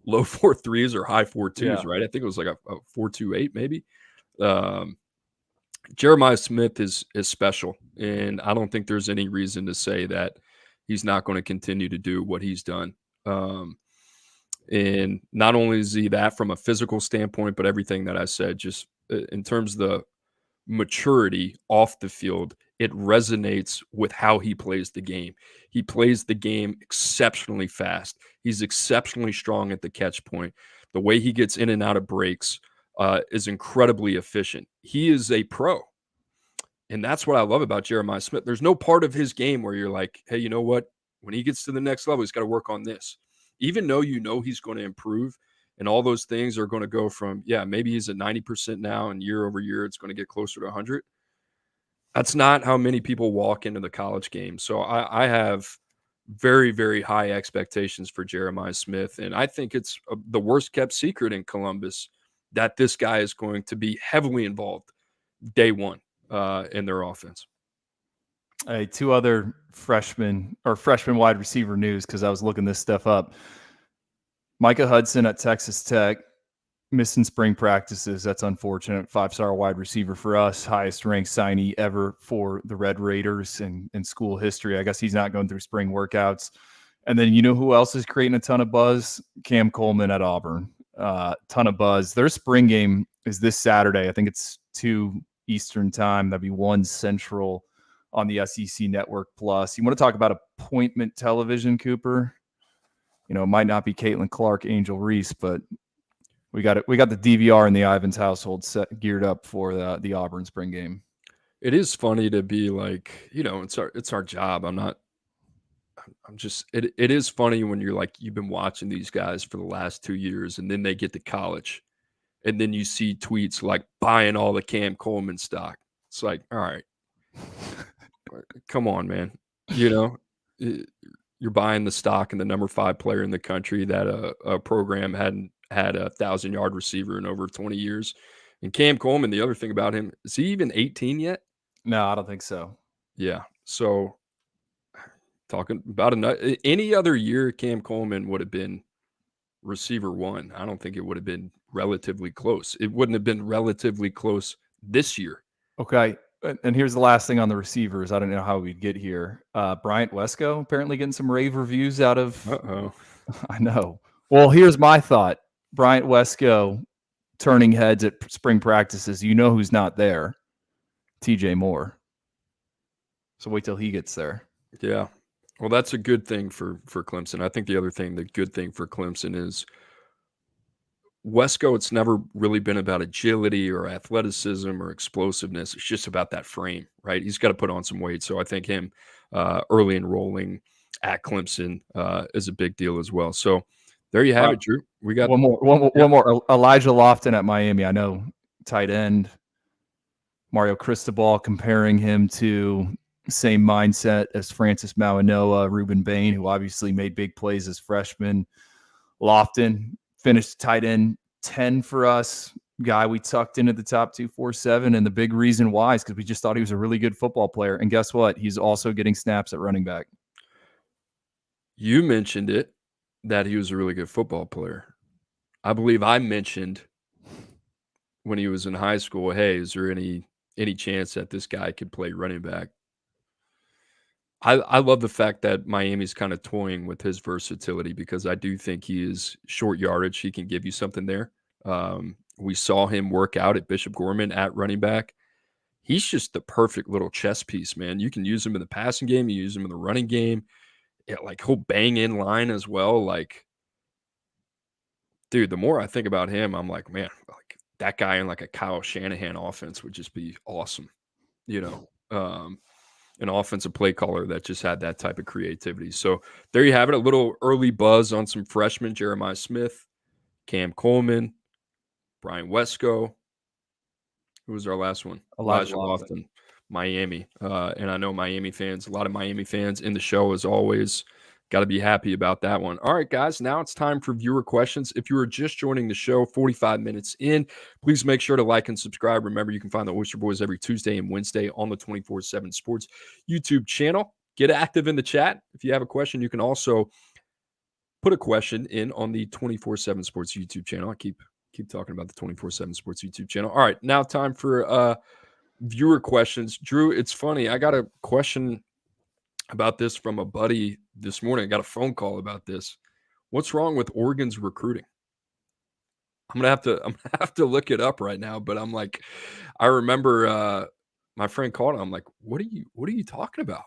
[SPEAKER 1] low 4.3s or high 4.2s, right? I think it was like a 4.28 maybe. Jeremiah Smith is special, and I don't think there's any reason to say that he's not going to continue to do what he's done. And not only is he that from a physical standpoint, but everything that I said, just in terms of the maturity off the field, it resonates with how he plays the game. He plays the game exceptionally fast. He's exceptionally strong at the catch point. The way he gets in and out of breaks is incredibly efficient. He is a pro. And that's what I love about Jeremiah Smith. There's no part of his game where you're like, hey, you know what? When he gets to the next level, he's got to work on this. Even though you know he's going to improve and all those things are going to go from, yeah, maybe he's at 90% now and year over year it's going to get closer to 100. That's not how many people walk into the college game. So I have very, very high expectations for Jeremiah Smith. And I think it's the worst kept secret in Columbus that this guy is going to be heavily involved day one in their offense.
[SPEAKER 2] Hey, two other freshman wide receiver news, because I was looking this stuff up. Micah Hudson at Texas Tech, missing spring practices. That's unfortunate. 5-star wide receiver for us, highest ranked signee ever for the Red Raiders in school history. I guess he's not going through spring workouts. And then you know who else is creating a ton of buzz? Cam Coleman at Auburn. Ton of buzz. Their spring game is this Saturday. I think it's 2 Eastern time. That'd be 1 Central on the SEC Network Plus. You want to talk about appointment television, Cooper? You know, it might not be Caitlin Clark, Angel Reese, but we got it. We got the DVR in the Ivins household geared up for the Auburn spring game.
[SPEAKER 1] It is funny to be like, you know, it's our job. It is funny when you're like, you've been watching these guys for the last 2 years and then they get to college and then you see tweets like buying all the Cam Coleman stock. It's like, all right, come on, man. You know, you're buying the stock in the number 5 player in the country that a program hadn't had a 1,000-yard receiver in over 20 years. And Cam Coleman, the other thing about him, is he even 18 yet?
[SPEAKER 2] No, I don't think so.
[SPEAKER 1] Yeah. So talking about any other year, Cam Coleman would have been receiver 1. I don't think it would have been relatively close. It wouldn't have been relatively close this year.
[SPEAKER 2] Okay. And here's the last thing on the receivers. I don't know how we'd get here. Bryant Wesco apparently getting some rave reviews out of.
[SPEAKER 1] Uh-oh.
[SPEAKER 2] I know. Well, here's my thought. Bryant Wesco turning heads at spring practices. You know who's not there? TJ Moore. So wait till he gets there.
[SPEAKER 1] Yeah. Well, that's a good thing for Clemson. I think the good thing for Clemson is Wesco, it's never really been about agility or athleticism or explosiveness. It's just about that frame, right? He's got to put on some weight. So I think him early enrolling at Clemson is a big deal as well. So there you have it, Drew. We got
[SPEAKER 2] one more. Elijah Lofton at Miami. I know, tight end. Mario Cristobal comparing him to same mindset as Francis Mauanoa, Ruben Bain, who obviously made big plays as freshman. Lofton finished tight end 10 for us. Guy we tucked in at the top 247. And the big reason why is because we just thought he was a really good football player. And guess what? He's also getting snaps at running back.
[SPEAKER 1] You mentioned it, that he was a really good football player. I believe I mentioned when he was in high school, hey, is there any chance that this guy could play running back? I love the fact that Miami's kind of toying with his versatility because I do think he is short yardage. He can give you something there. We saw him work out at Bishop Gorman at running back. He's just the perfect little chess piece, man. You can use him in the passing game. You use him in the running game. Yeah, like he'll bang in line as well. Like, dude, the more I think about him, I'm like, man, like that guy in like a Kyle Shanahan offense would just be awesome. You know, an offensive play caller that just had that type of creativity. So there you have it. A little early buzz on some freshmen: Jeremiah Smith, Cam Coleman, Bryant Wesco. Who was our last one? Elijah Lofton, Miami. And I know Miami fans, a lot of Miami fans in the show as always. Got to be happy about that one. All right, guys, now it's time for viewer questions. If you are just joining the show 45 minutes in, please make sure to like and subscribe. Remember, you can find the Oyster Boys every Tuesday and Wednesday on the 24/7 Sports YouTube channel. Get active in the chat. If you have a question, you can also put a question in on the 24/7 Sports YouTube channel. I keep talking about the 24/7 Sports YouTube channel. All right, now time for viewer questions. Drew, it's funny. I got a question about this from a buddy this morning. I got a phone call about this. What's wrong with Oregon's recruiting? I'm gonna have to look it up right now. But I'm like, I remember my friend called. I'm like, what are you talking about?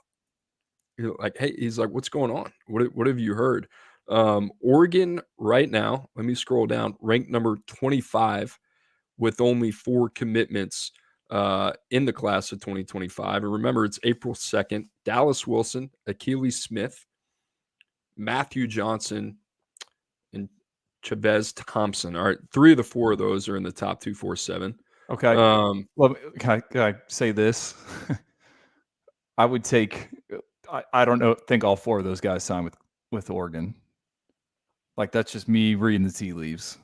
[SPEAKER 1] Like, hey, he's like, what's going on? What have you heard? Oregon right now. Let me scroll down. Ranked number 25 with only 4 commitments in the class of 2025. And remember, it's April 2nd. Dallas Wilson, Achilles Smith, Matthew Johnson, and Chavez Thompson. All right, 3 of the 4 of those are in the top 247.
[SPEAKER 2] Okay. Well, can I say this? I would take. I don't know. Think all 4 of those guys sign with Oregon. Like, that's just me reading the tea leaves.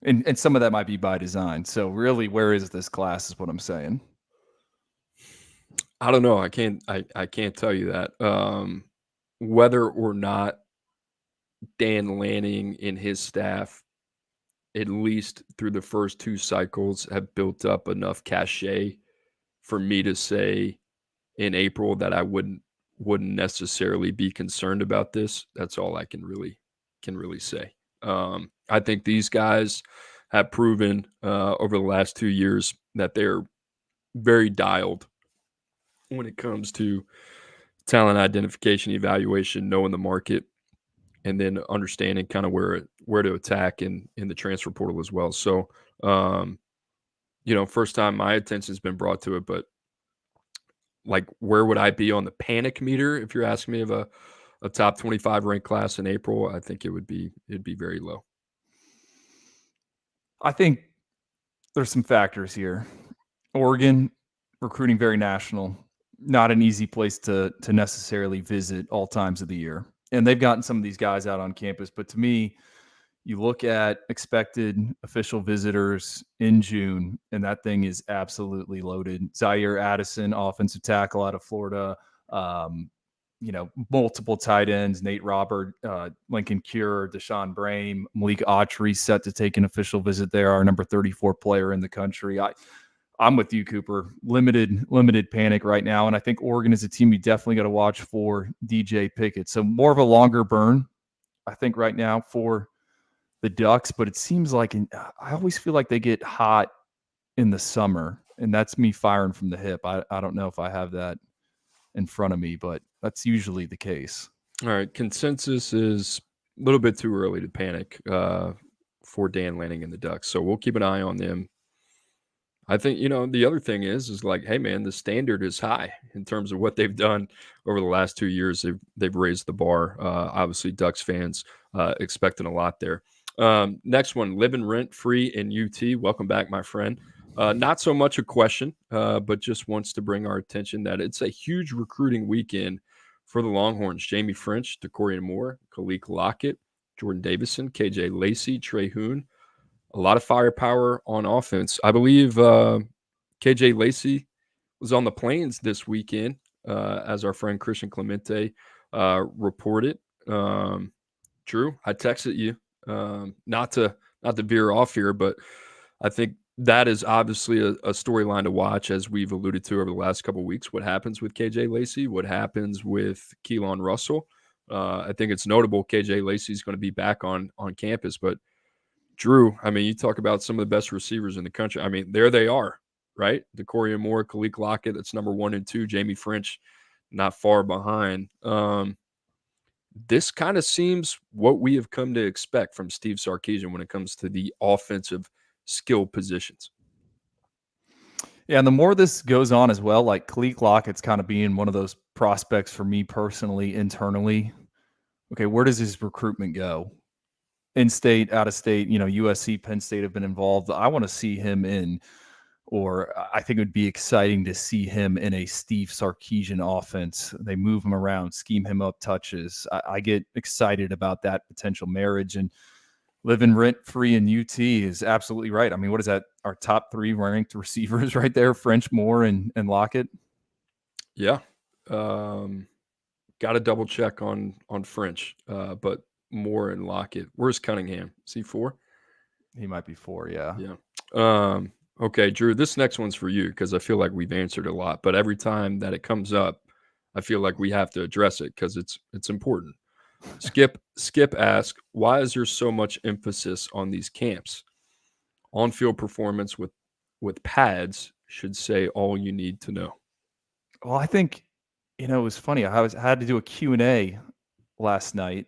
[SPEAKER 2] And some of that might be by design. So really, where is this class is what I'm saying.
[SPEAKER 1] I don't know. I can't tell you that. Whether or not Dan Lanning and his staff, at least through the first 2 cycles, have built up enough cachet for me to say in April that I wouldn't necessarily be concerned about this. That's all I can really say. I think these guys have proven over the last 2 years that they're very dialed when it comes to talent identification, evaluation, knowing the market, and then understanding kind of where to attack in the transfer portal as well. So, first time my attention's been brought to it, but like, where would I be on the panic meter if you're asking me of a top 25 ranked class in April? I think it'd be very low.
[SPEAKER 2] I think there's some factors here. Oregon recruiting very national, not an easy place to necessarily visit all times of the year. And they've gotten some of these guys out on campus, but to me, you look at expected official visitors in June, and that thing is absolutely loaded. Zaire Addison, offensive tackle out of Florida, multiple tight ends, Nate Robert, Lincoln Cure, Deshaun Brame, Malik Autry set to take an official visit there, our number 34 player in the country. I'm with you, Cooper. Limited panic right now, and I think Oregon is a team you definitely got to watch for DJ Pickett. So more of a longer burn, I think, right now for the Ducks, but it seems like I always feel like they get hot in the summer, and that's me firing from the hip. I don't know if I have that in front of me, but that's usually the case.
[SPEAKER 1] All right, consensus is a little bit too early to panic for Dan Lanning and the Ducks, so we'll keep an eye on them. I think, the other thing is like, hey, man, the standard is high in terms of what they've done over the last 2 years. They've raised the bar. Obviously, Ducks fans expecting a lot there. Next one, living rent free in UT. Welcome back, my friend. Not so much a question, but just wants to bring our attention that it's a huge recruiting weekend for the Longhorns. Jamie French, DeCorian Moore, Kalik Lockett, Jordan Davison, KJ Lacey, Trey Hoon. A lot of firepower on offense. I believe KJ Lacey was on the Plains this weekend, as our friend Christian Clemente reported. Drew, I texted you. Not to veer off here, but I think that is obviously a storyline to watch, as we've alluded to over the last couple of weeks. What happens with KJ Lacey? What happens with Keelan Russell? I think it's notable KJ Lacey is going to be back on campus, but Drew, I mean, you talk about some of the best receivers in the country. I mean, there they are, right? DeCorian Moore, Kalik Lockett, that's number 1 and 2. Jamie French, not far behind. This kind of seems what we have come to expect from Steve Sarkisian when it comes to the offensive skill positions.
[SPEAKER 2] Yeah, and the more this goes on as well, like Kalik Lockett's kind of being one of those prospects for me personally, internally. Okay, where does his recruitment go? In-state, out-of-state, USC, Penn State have been involved. I want to see him or I think it would be exciting to see him in a Steve Sarkisian offense. They move him around, scheme him up touches. I get excited about that potential marriage, and living rent-free in UT is absolutely right. I mean, what is that? Our top 3 ranked receivers right there, French, Moore, and Lockett?
[SPEAKER 1] Yeah. Got to double check on French, but Moore and Lockett. Where's Cunningham? Is he 4?
[SPEAKER 2] He might be 4, yeah.
[SPEAKER 1] Yeah. Okay, Drew, this next one's for you because I feel like we've answered a lot, but every time that it comes up, I feel like we have to address it because it's important. Skip asks, why is there so much emphasis on these camps? On-field performance with pads should say all you need to know.
[SPEAKER 2] Well, I think, it was funny. I had to do a Q&A last night,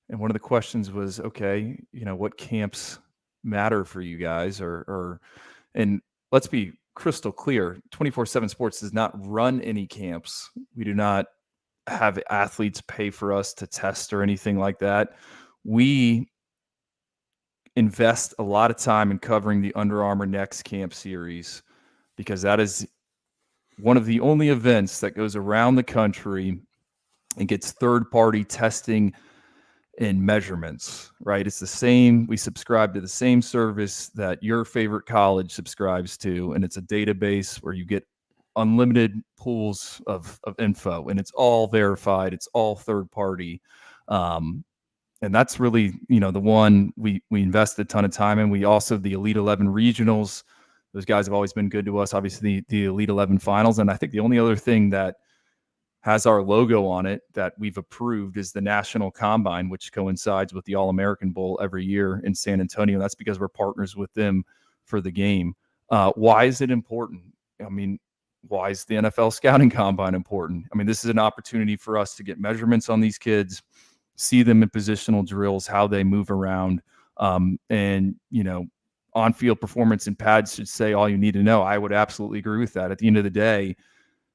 [SPEAKER 2] and one of the questions was, okay, what camps matter for you guys, and let's be crystal clear, 24/7 Sports does not run any camps. We do not have athletes pay for us to test or anything like that. We invest a lot of time in covering the Under Armour Next Camp series because that is one of the only events that goes around the country and gets third-party testing and measurements, right? It's the same. We subscribe to the same service that your favorite college subscribes to, and it's a database where you get unlimited pools of info, and it's all verified. It's all third-party. And that's really, the one we invest a ton of time in. We also, the Elite 11 regionals, those guys have always been good to us. Obviously, the Elite 11 finals. And I think the only other thing that has our logo on it that we've approved is the National Combine, which coincides with the All-American Bowl every year in San Antonio. That's because we're partners with them for the game. Why is it important? I mean, why is the NFL Scouting Combine important? I mean, this is an opportunity for us to get measurements on these kids, see them in positional drills, how they move around, and, on-field performance and pads should say all you need to know. I would absolutely agree with that. At the end of the day,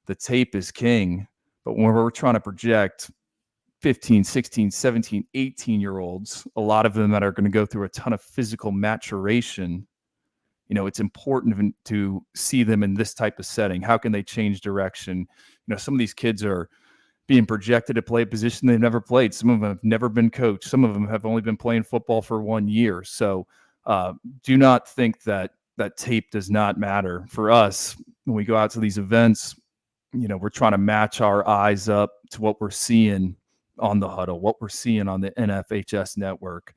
[SPEAKER 2] the tape is king. But when we're trying to project 15, 16, 17, 18-year-olds, a lot of them that are going to go through a ton of physical maturation, it's important to see them in this type of setting. How can they change direction? Some of these kids are being projected to play a position they've never played. Some of them have never been coached. Some of them have only been playing football for 1 year. So do not think that tape does not matter. For us, when we go out to these events, we're trying to match our eyes up to what we're seeing on the huddle, what we're seeing on the NFHS network.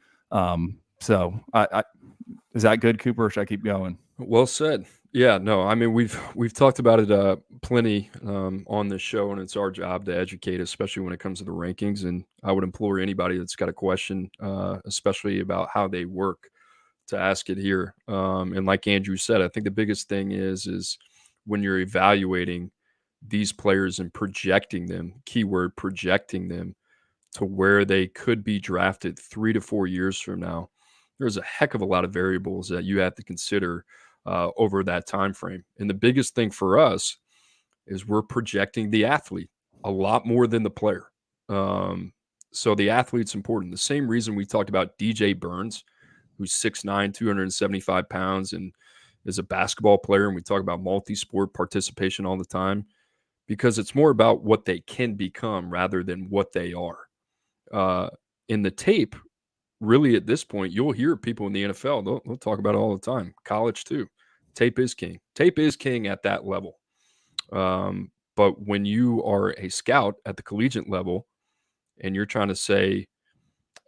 [SPEAKER 2] So is that good, Cooper, or should I keep going?
[SPEAKER 1] Well said. Yeah, no, I mean, we've talked about it plenty on this show, and it's our job to educate, especially when it comes to the rankings. And I would implore anybody that's got a question, especially about how they work, to ask it here. And like Andrew said, I think the biggest thing is when you're evaluating these players and projecting them, keyword projecting them to where they could be drafted 3 to 4 years from now, there's a heck of a lot of variables that you have to consider over that time frame. And the biggest thing for us is we're projecting the athlete a lot more than the player. So the athlete's important. The same reason we talked about DJ Burns, who's 6'9", 275 pounds, and is a basketball player, and we talk about multi-sport participation all the time, because it's more about what they can become rather than what they are. In the tape, really at this point, you'll hear people in the NFL, they'll talk about it all the time. College too. Tape is king. Tape is king at that level. But when you are a scout at the collegiate level and you're trying to say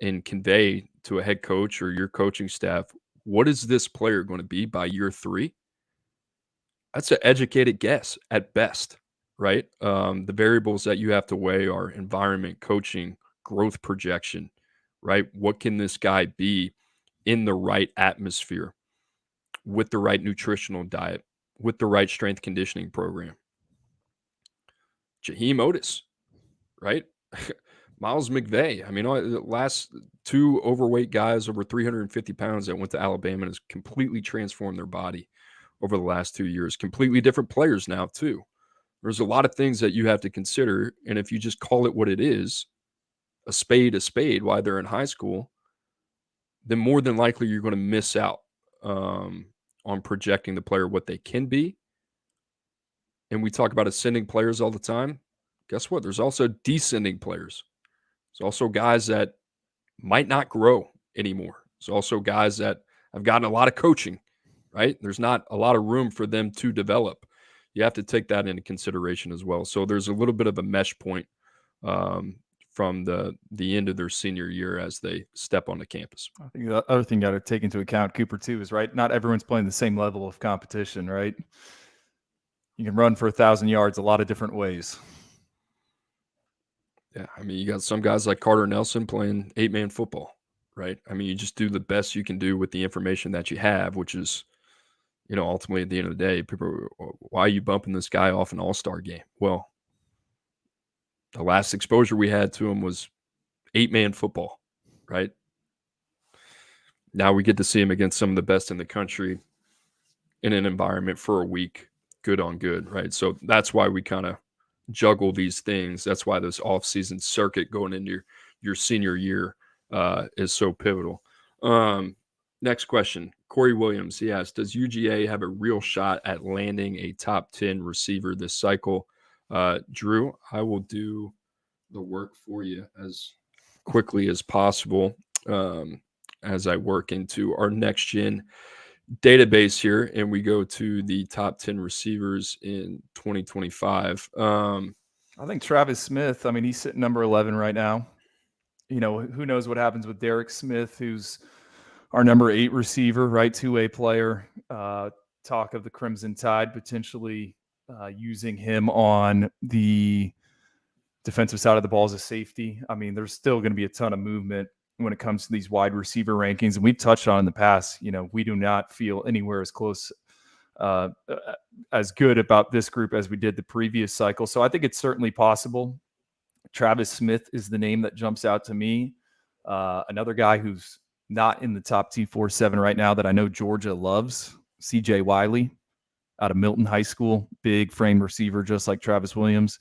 [SPEAKER 1] and convey to a head coach or your coaching staff, what is this player going to be by year 3? That's an educated guess at best, right? The variables that you have to weigh are environment, coaching, growth projection, right? What can this guy be in the right atmosphere, with the right nutritional diet, with the right strength conditioning program? Jaheim Otis, right? Miles McVay. I mean, the last 2 overweight guys over 350 pounds that went to Alabama has completely transformed their body over the last 2 years. Completely different players now, too. There's a lot of things that you have to consider. And if you just call it what it is, a spade while they're in high school, then more than likely you're going to miss out on projecting the player what they can be. And we talk about ascending players all the time. Guess what? There's also descending players. There's also guys that might not grow anymore. There's also guys that have gotten a lot of coaching, right? There's not a lot of room for them to develop. You have to take that into consideration as well. So there's a little bit of a mesh point from the end of their senior year as they step onto campus.
[SPEAKER 2] I think the other thing you got to take into account, Cooper, too, is, right, not everyone's playing the same level of competition, right? You can run for 1,000 yards a lot of different ways.
[SPEAKER 1] Yeah, I mean, you got some guys like Carter Nelson playing 8-man football, right? I mean, you just do the best you can do with the information that you have, which is, ultimately at the end of the day, people are, why are you bumping this guy off an all-star game? Well, the last exposure we had to him was 8-man football, right? Now we get to see him against some of the best in the country in an environment for a week, good on good, right? So that's why we kind of juggle these things. That's why this off-season circuit going into your senior year is so pivotal. Next question. Corey Williams, he asked, does UGA have a real shot at landing a top 10 receiver this cycle? Drew, I will do the work for you as quickly as possible as I work into our next gen database here and we go to the top 10 receivers in 2025.
[SPEAKER 2] I think Travis Smith, I mean, he's sitting number 11 right now. Who knows what happens with Derek Smith, who's our number 8 receiver, right? 2-way player. Talk of the Crimson Tide potentially using him on the defensive side of the ball as a safety. I mean, there's still going to be a ton of movement when it comes to these wide receiver rankings. And we've touched on in the past, we do not feel anywhere as close, as good about this group as we did the previous cycle. So I think it's certainly possible. Travis Smith is the name that jumps out to me. Another guy who's not in the top 247 right now that I know Georgia loves, CJ Wiley out of Milton High School, big frame receiver, just like Travis Williams.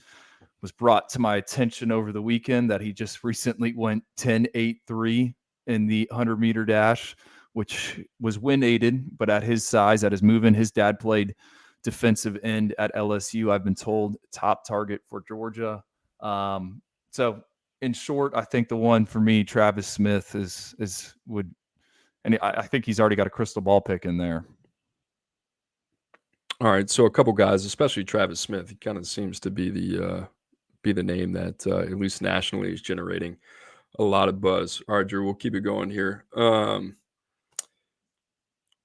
[SPEAKER 2] Was brought to my attention over the weekend that he just recently went 10.83 in the 100-meter dash, which was wind aided, but at his size, at his movement, his dad played defensive end at LSU. I've been told top target for Georgia. So in short, I think the one for me, Travis Smith and I think he's already got a crystal ball pick in there.
[SPEAKER 1] All right. So a couple guys, especially Travis Smith, he kind of seems to be the name that at least nationally is generating a lot of buzz. All right, Drew, we'll keep it going here.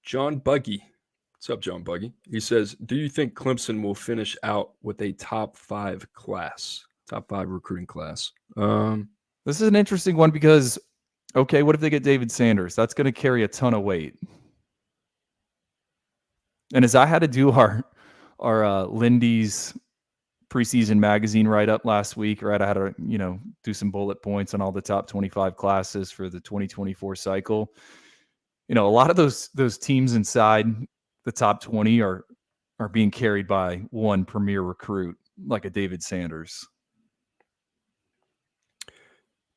[SPEAKER 1] John Buggy. What's up, John Buggy? He says, do you think Clemson will finish out with a top 5 recruiting class?
[SPEAKER 2] This is an interesting one because, okay, what if they get David Sanders? That's going to carry a ton of weight. And as I had to do our Lindy's preseason magazine write-up last week, right? I had to, do some bullet points on all the top 25 classes for the 2024 cycle. A lot of those teams inside the top 20 are being carried by one premier recruit, like a David Sanders.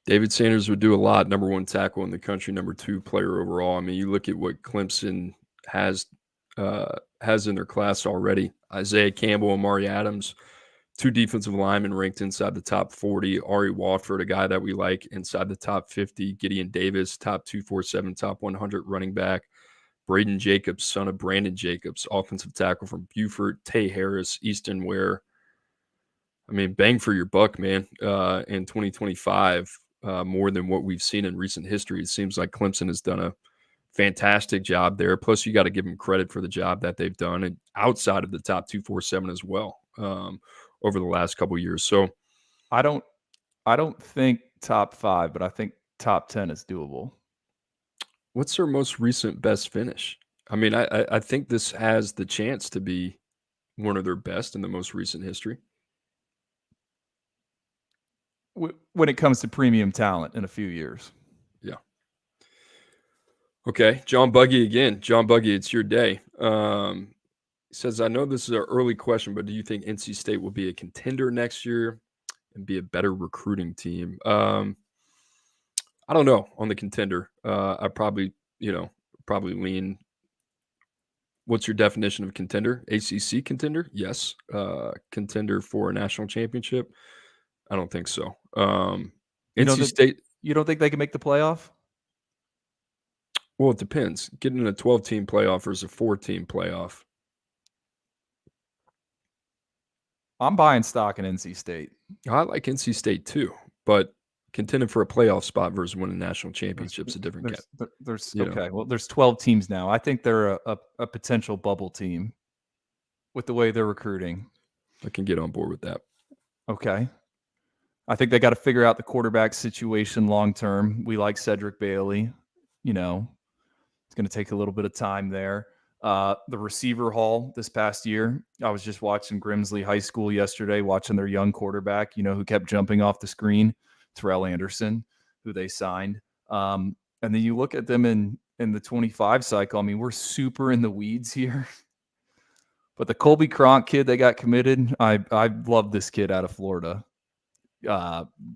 [SPEAKER 1] David Sanders would do a lot. Number 1 tackle in the country, number 2 player overall. I mean, you look at what Clemson has in their class already. Isaiah Campbell, Amari Adams, 2 defensive linemen ranked inside the top 40. Ari Wofford, a guy that we like, inside the top 50. Gideon Davis, top 247, top 100 running back. Braden Jacobs, son of Brandon Jacobs, offensive tackle from Beaufort. Tay Harris, Easton Ware. I mean, bang for your buck, man. In 2025, more than what we've seen in recent history. It seems like Clemson has done a fantastic job there. Plus, you got to give them credit for the job that they've done and outside of the top 247 as well. Over the last couple of years. So
[SPEAKER 2] I don't think top 5, but I think top 10 is doable.
[SPEAKER 1] What's their most recent best finish? I mean, I think this has the chance to be one of their best in the most recent history.
[SPEAKER 2] When it comes to premium talent in a few years.
[SPEAKER 1] Yeah. Okay. John Buggy again. John Buggy, it's your day. He says, I know this is an early question, but do you think NC State will be a contender next year and be a better recruiting team? I don't know on the contender. I probably lean. What's your definition of contender? ACC contender? Yes. Contender for a national championship? I don't think so. NC State.
[SPEAKER 2] You don't think they can make the playoff?
[SPEAKER 1] Well, it depends. Getting a 12-team playoff versus a 4-team playoff.
[SPEAKER 2] I'm buying stock in NC State.
[SPEAKER 1] I like NC State too, but contending for a playoff spot versus winning a national championship is a different game.
[SPEAKER 2] Well, there's 12 teams now. I think they're a potential bubble team with the way they're recruiting.
[SPEAKER 1] I can get on board with that.
[SPEAKER 2] Okay. I think they got to figure out the quarterback situation long term. We like Cedric Bailey. It's going to take a little bit of time there. The receiver haul this past year, I was just watching Grimsley High School yesterday, watching their young quarterback, who kept jumping off the screen, Terrell Anderson, who they signed. And then you look at them in the 25 cycle. I mean, we're super in the weeds here. But the Colby Cronk kid they got committed, I love this kid out of Florida.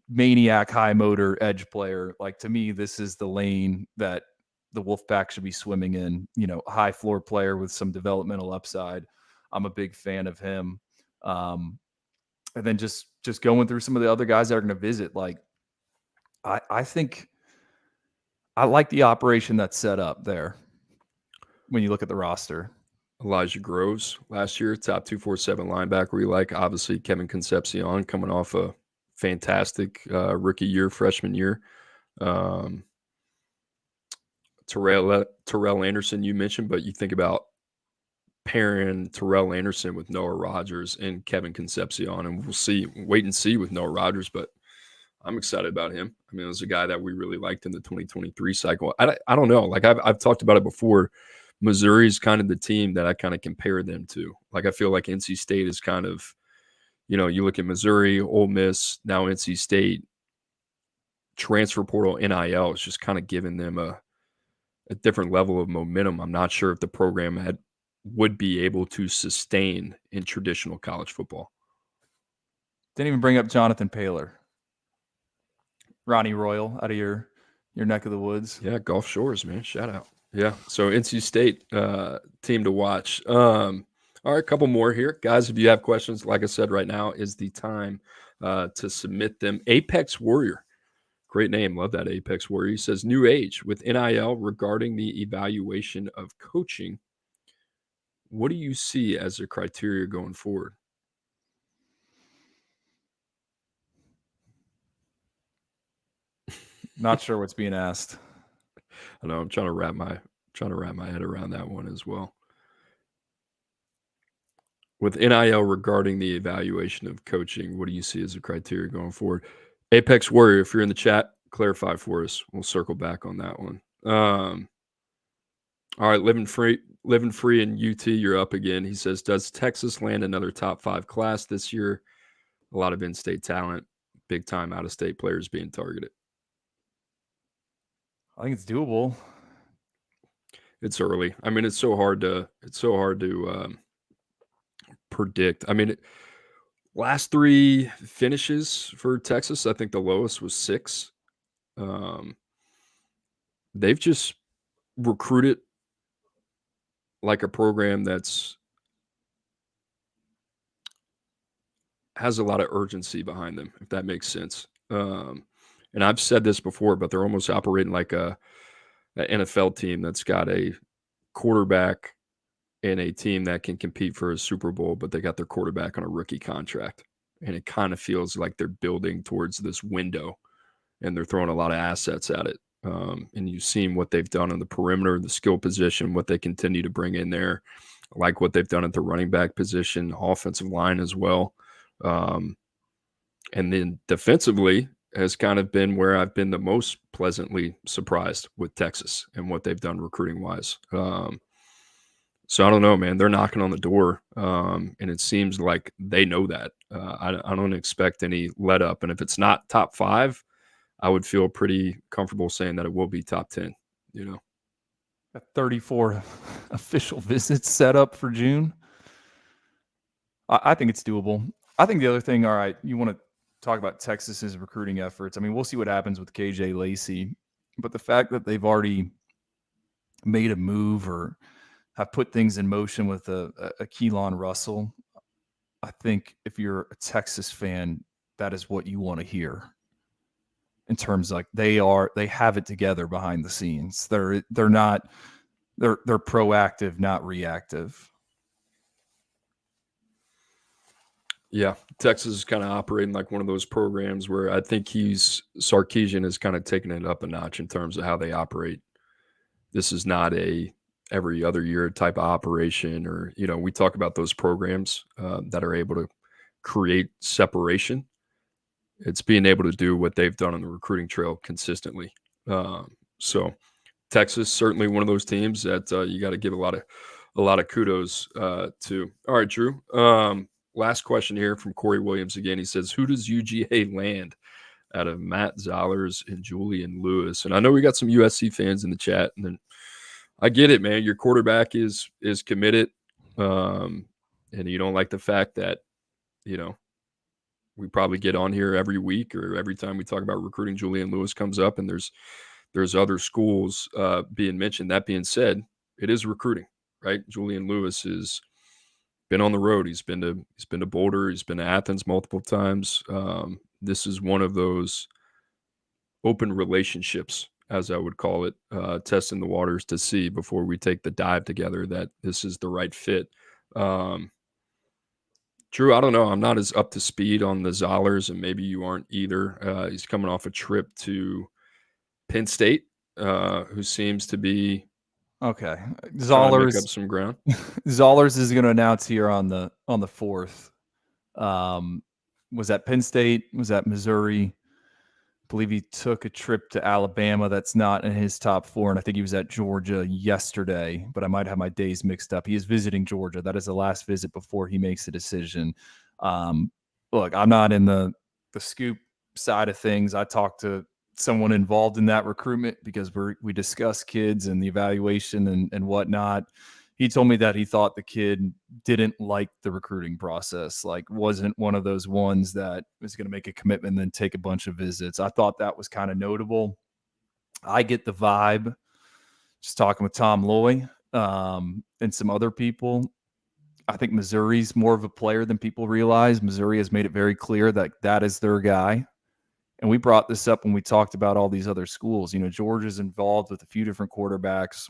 [SPEAKER 2] Maniac, high motor, edge player. Like, to me, this is the lane that the Wolfpack should be swimming in. High floor player with some developmental upside. I'm a big fan of him. And then just going through some of the other guys that are going to visit. Like, I think I like the operation that's set up there when you look at the roster.
[SPEAKER 1] Elijah Groves last year, top 247 linebacker. We like, obviously, Kevin Concepcion coming off a fantastic rookie year, freshman year. Terrell Anderson you mentioned, but you think about pairing Terrell Anderson with Noah Rogers and Kevin Concepcion, and we'll wait and see with Noah Rogers, but I'm excited about him. I mean, it was a guy that we really liked in the 2023 cycle. I don't know. Like, I've talked about it before. Missouri's kind of the team that I kind of compare them to. Like, I feel like NC State is kind of, you look at Missouri, Ole Miss, now NC State, transfer portal, NIL is just kind of giving them a different level of momentum. I'm not sure if the program would be able to sustain in traditional college football.
[SPEAKER 2] Didn't even bring up Jonathan Paylor. Ronnie Royal out of your neck of the woods.
[SPEAKER 1] Yeah, Gulf Shores, man. Shout out. Yeah, so NC State team to watch. All right, a couple more here. Guys, if you have questions, like I said, right now is the time to submit them. Apex Warrior. Great name. Love that, Apex Warrior. He says, new age with NIL regarding the evaluation of coaching. What do you see as a criteria going forward?
[SPEAKER 2] Not sure what's being asked.
[SPEAKER 1] I know I'm trying to wrap my head around that one as well. With NIL regarding the evaluation of coaching, what do you see as a criteria going forward? Apex Warrior, if you're in the chat, clarify for us. We'll circle back on that one. All right, living free in UT, you're up again. He says, does Texas land another top 5 class this year? A lot of in-state talent, big time out-of-state players being targeted.
[SPEAKER 2] I think it's doable.
[SPEAKER 1] It's early. I mean, it's so hard to predict. I mean, last 3 finishes for Texas, I think the lowest was 6. They've just recruited like a program that's has a lot of urgency behind them, if that makes sense. And I've said this before, but they're almost operating like an NFL team that's got a quarterback and a team that can compete for a Super Bowl, but they got their quarterback on a rookie contract. And it kind of feels like they're building towards this window, and they're throwing a lot of assets at it. And you've seen what they've done on the perimeter, the skill position, what they continue to bring in there, like what they've done at the running back position, offensive line as well. And then defensively has kind of been where I've been the most pleasantly surprised with Texas and what they've done recruiting-wise. So I don't know, man. They're knocking on the door, and it seems like they know that. I don't expect any let up. And if it's not top 5, I would feel pretty comfortable saying that it will be top 10,
[SPEAKER 2] 34 official visits set up for June. I think it's doable. I think the other thing, all right, you want to talk about Texas's recruiting efforts. I mean, we'll see what happens with KJ Lacey, but the fact that they've already made a move or have put things in motion with a Keelan Russell, I think if you're a Texas fan, that is what you want to hear. In terms of, like, they have it together behind the scenes. They're proactive, not reactive.
[SPEAKER 1] Yeah, Texas is kind of operating like one of those programs where I think Sarkisian is kind of taking it up a notch in terms of how they operate. This is not a every other year type of operation, or, we talk about those programs that are able to create separation It's being able to do what they've done on the recruiting trail consistently. So Texas certainly one of those teams that you got to give a lot of kudos to. All right, Drew. Last question here from Corey Williams again. He says, "Who does UGA land out of Matt Zollers and Julian Lewis?" And I know we got some USC fans in the chat, and then I get it, man. Your quarterback is committed, and you don't like the fact that we probably get on here every week or every time we talk about recruiting, Julian Lewis comes up, and there's other schools being mentioned. That being said, it is recruiting, right? Julian Lewis has been on the road. He's been to Boulder. He's been to Athens multiple times. This is one of those open relationships, as I would call it, testing the waters to see before we take the dive together that this is the right fit. Drew, I don't know. I'm not as up to speed on the Zollers, and maybe you aren't either. He's coming off a trip to Penn State, who seems to be
[SPEAKER 2] okay.
[SPEAKER 1] trying to make up some ground.
[SPEAKER 2] Zollers is going to announce here on the 4th. Was at Penn State? Was at Missouri? I believe he took a trip to Alabama. That's not in his top 4, and I think he was at Georgia yesterday. But I might have my days mixed up. He is visiting Georgia. That is the last visit before he makes a decision. Look, I'm not in the scoop side of things. I talked to someone involved in that recruitment because we discuss kids and the evaluation and whatnot. He told me that he thought the kid didn't like the recruiting process, like wasn't one of those ones that was going to make a commitment and then take a bunch of visits. I thought that was kind of notable. I get the vibe just talking with Tom Loy and some other people. I think Missouri's more of a player than people realize. Missouri has made it very clear that that is their guy. And we brought this up when we talked about all these other schools. Georgia's involved with a few different quarterbacks.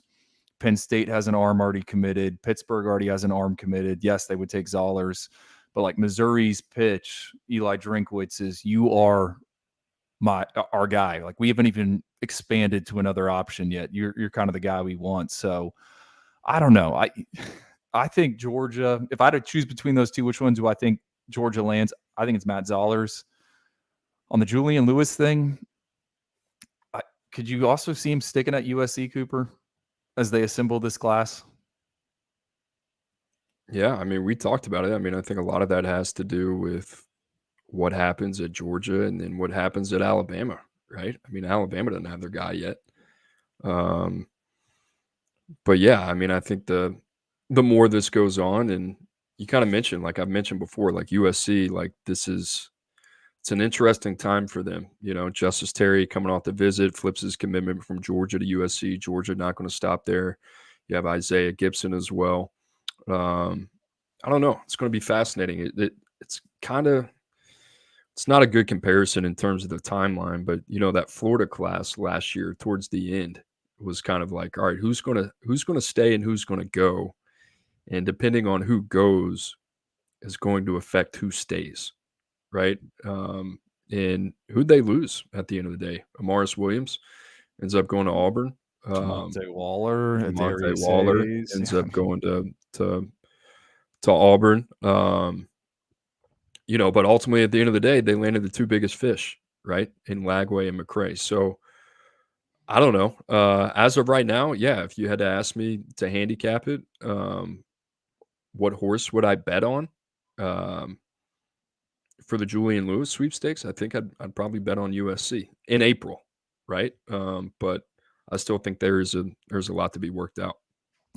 [SPEAKER 2] Penn State has an arm already committed. Pittsburgh already has an arm committed. Yes, they would take Zollers. But like Missouri's pitch, Eli Drinkwitz is, you are our guy. Like we haven't even expanded to another option yet. You're kind of the guy we want. So I don't know. I think Georgia, if I had to choose between those two, which one do I think Georgia lands? I think it's Matt Zollers. On the Julian Lewis thing, could you also see him sticking at USC, Cooper, as they assemble this class?
[SPEAKER 1] Yeah, I mean, we talked about it. I mean, I think a lot of that has to do with what happens at Georgia and then what happens at Alabama, right? I mean, Alabama doesn't have their guy yet. But yeah, I mean, I think the more this goes on, and you kind of mentioned, like I've mentioned before, like USC, like it's an interesting time for them. Justice Terry coming off the visit, flips his commitment from Georgia to USC. Georgia not going to stop there. You have Isaiah Gibson as well. I don't know. It's going to be fascinating. It's not a good comparison in terms of the timeline, but that Florida class last year towards the end was kind of like, all right, who's going to stay and who's going to go, and depending on who goes is going to affect who stays, right? And who'd they lose at the end of the day? Amaris Williams ends up going to Auburn.
[SPEAKER 2] Monte Waller
[SPEAKER 1] ends up going to Auburn. But ultimately at the end of the day, they landed the two biggest fish, right? In Lagway and McCray. So I don't know. As of right now, yeah, if you had to ask me to handicap it, what horse would I bet on for the Julian Lewis sweepstakes? I think I'd probably bet on USC in April, right? But I still think there's a lot to be worked out.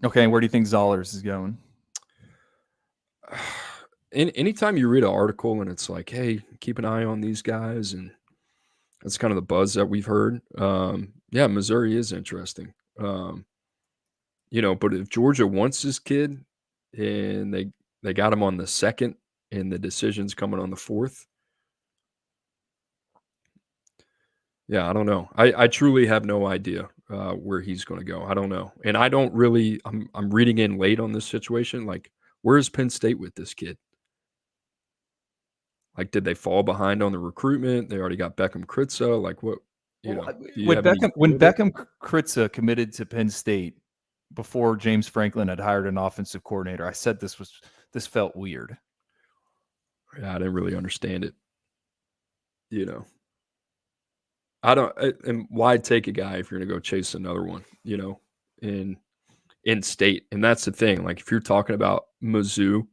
[SPEAKER 2] Okay, and where do you think Zollers is going?
[SPEAKER 1] Anytime you read an article and it's like, hey, keep an eye on these guys, and that's kind of the buzz that we've heard. Yeah, Missouri is interesting. But if Georgia wants this kid and they got him on the 2nd and the decision's coming on the 4th, yeah, I don't know. I truly have no idea where he's going to go. I don't know. And I don't really – I'm reading in late on this situation. Like, where is Penn State with this kid? Like, did they fall behind on the recruitment? They already got Beckham Kritza. Like, what?
[SPEAKER 2] When Beckham Kritza committed to Penn State before James Franklin had hired an offensive coordinator, I said this felt weird.
[SPEAKER 1] Yeah, I didn't really understand it. you know, I don't. And why take a guy if you're going to go chase another one? In state, and that's the thing. Like if you're talking about Mizzou,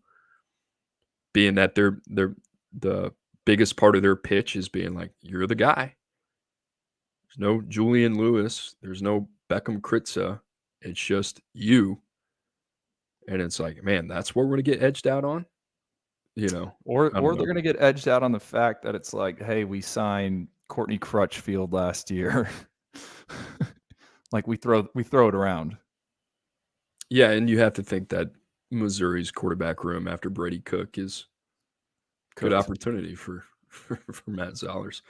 [SPEAKER 1] being that they're the biggest part of their pitch is being like, you're the guy. There's no Julian Lewis. There's no Beckham Kritza. It's just you. And it's like, man, that's what we're going to get edged out on.
[SPEAKER 2] Or they're going to get edged out on the fact that it's like, hey, we signed Courtney Crutchfield last year. Like we throw it around.
[SPEAKER 1] Yeah, and you have to think that Missouri's quarterback room after Brady Cook is good opportunity for Matt Zollers.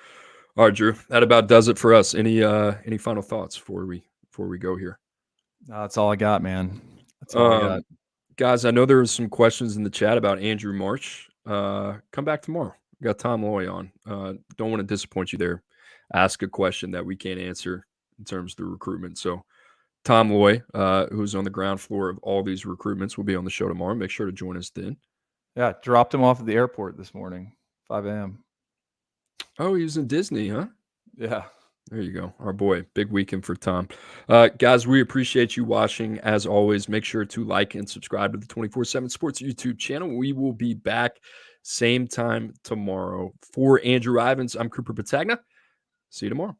[SPEAKER 1] All right, Drew, that about does it for us. Any final thoughts before we go here?
[SPEAKER 2] That's all I got, man. That's all I got.
[SPEAKER 1] Guys, I know there was some questions in the chat about Andrew March. Come back tomorrow. We got Tom Loy on. Don't want to disappoint you there. Ask a question that we can't answer in terms of the recruitment. So Tom Loy, who's on the ground floor of all these recruitments, will be on the show tomorrow. Make sure to join us then.
[SPEAKER 2] Yeah, dropped him off at the airport this morning, 5 a.m.
[SPEAKER 1] Oh, he was in Disney, huh?
[SPEAKER 2] Yeah.
[SPEAKER 1] There you go. Our boy. Big weekend for Tom. Guys, we appreciate you watching. As always, make sure to like and subscribe to the 24/7 Sports YouTube channel. We will be back same time tomorrow. For Andrew Ivins, I'm Cooper Petagna. See you tomorrow.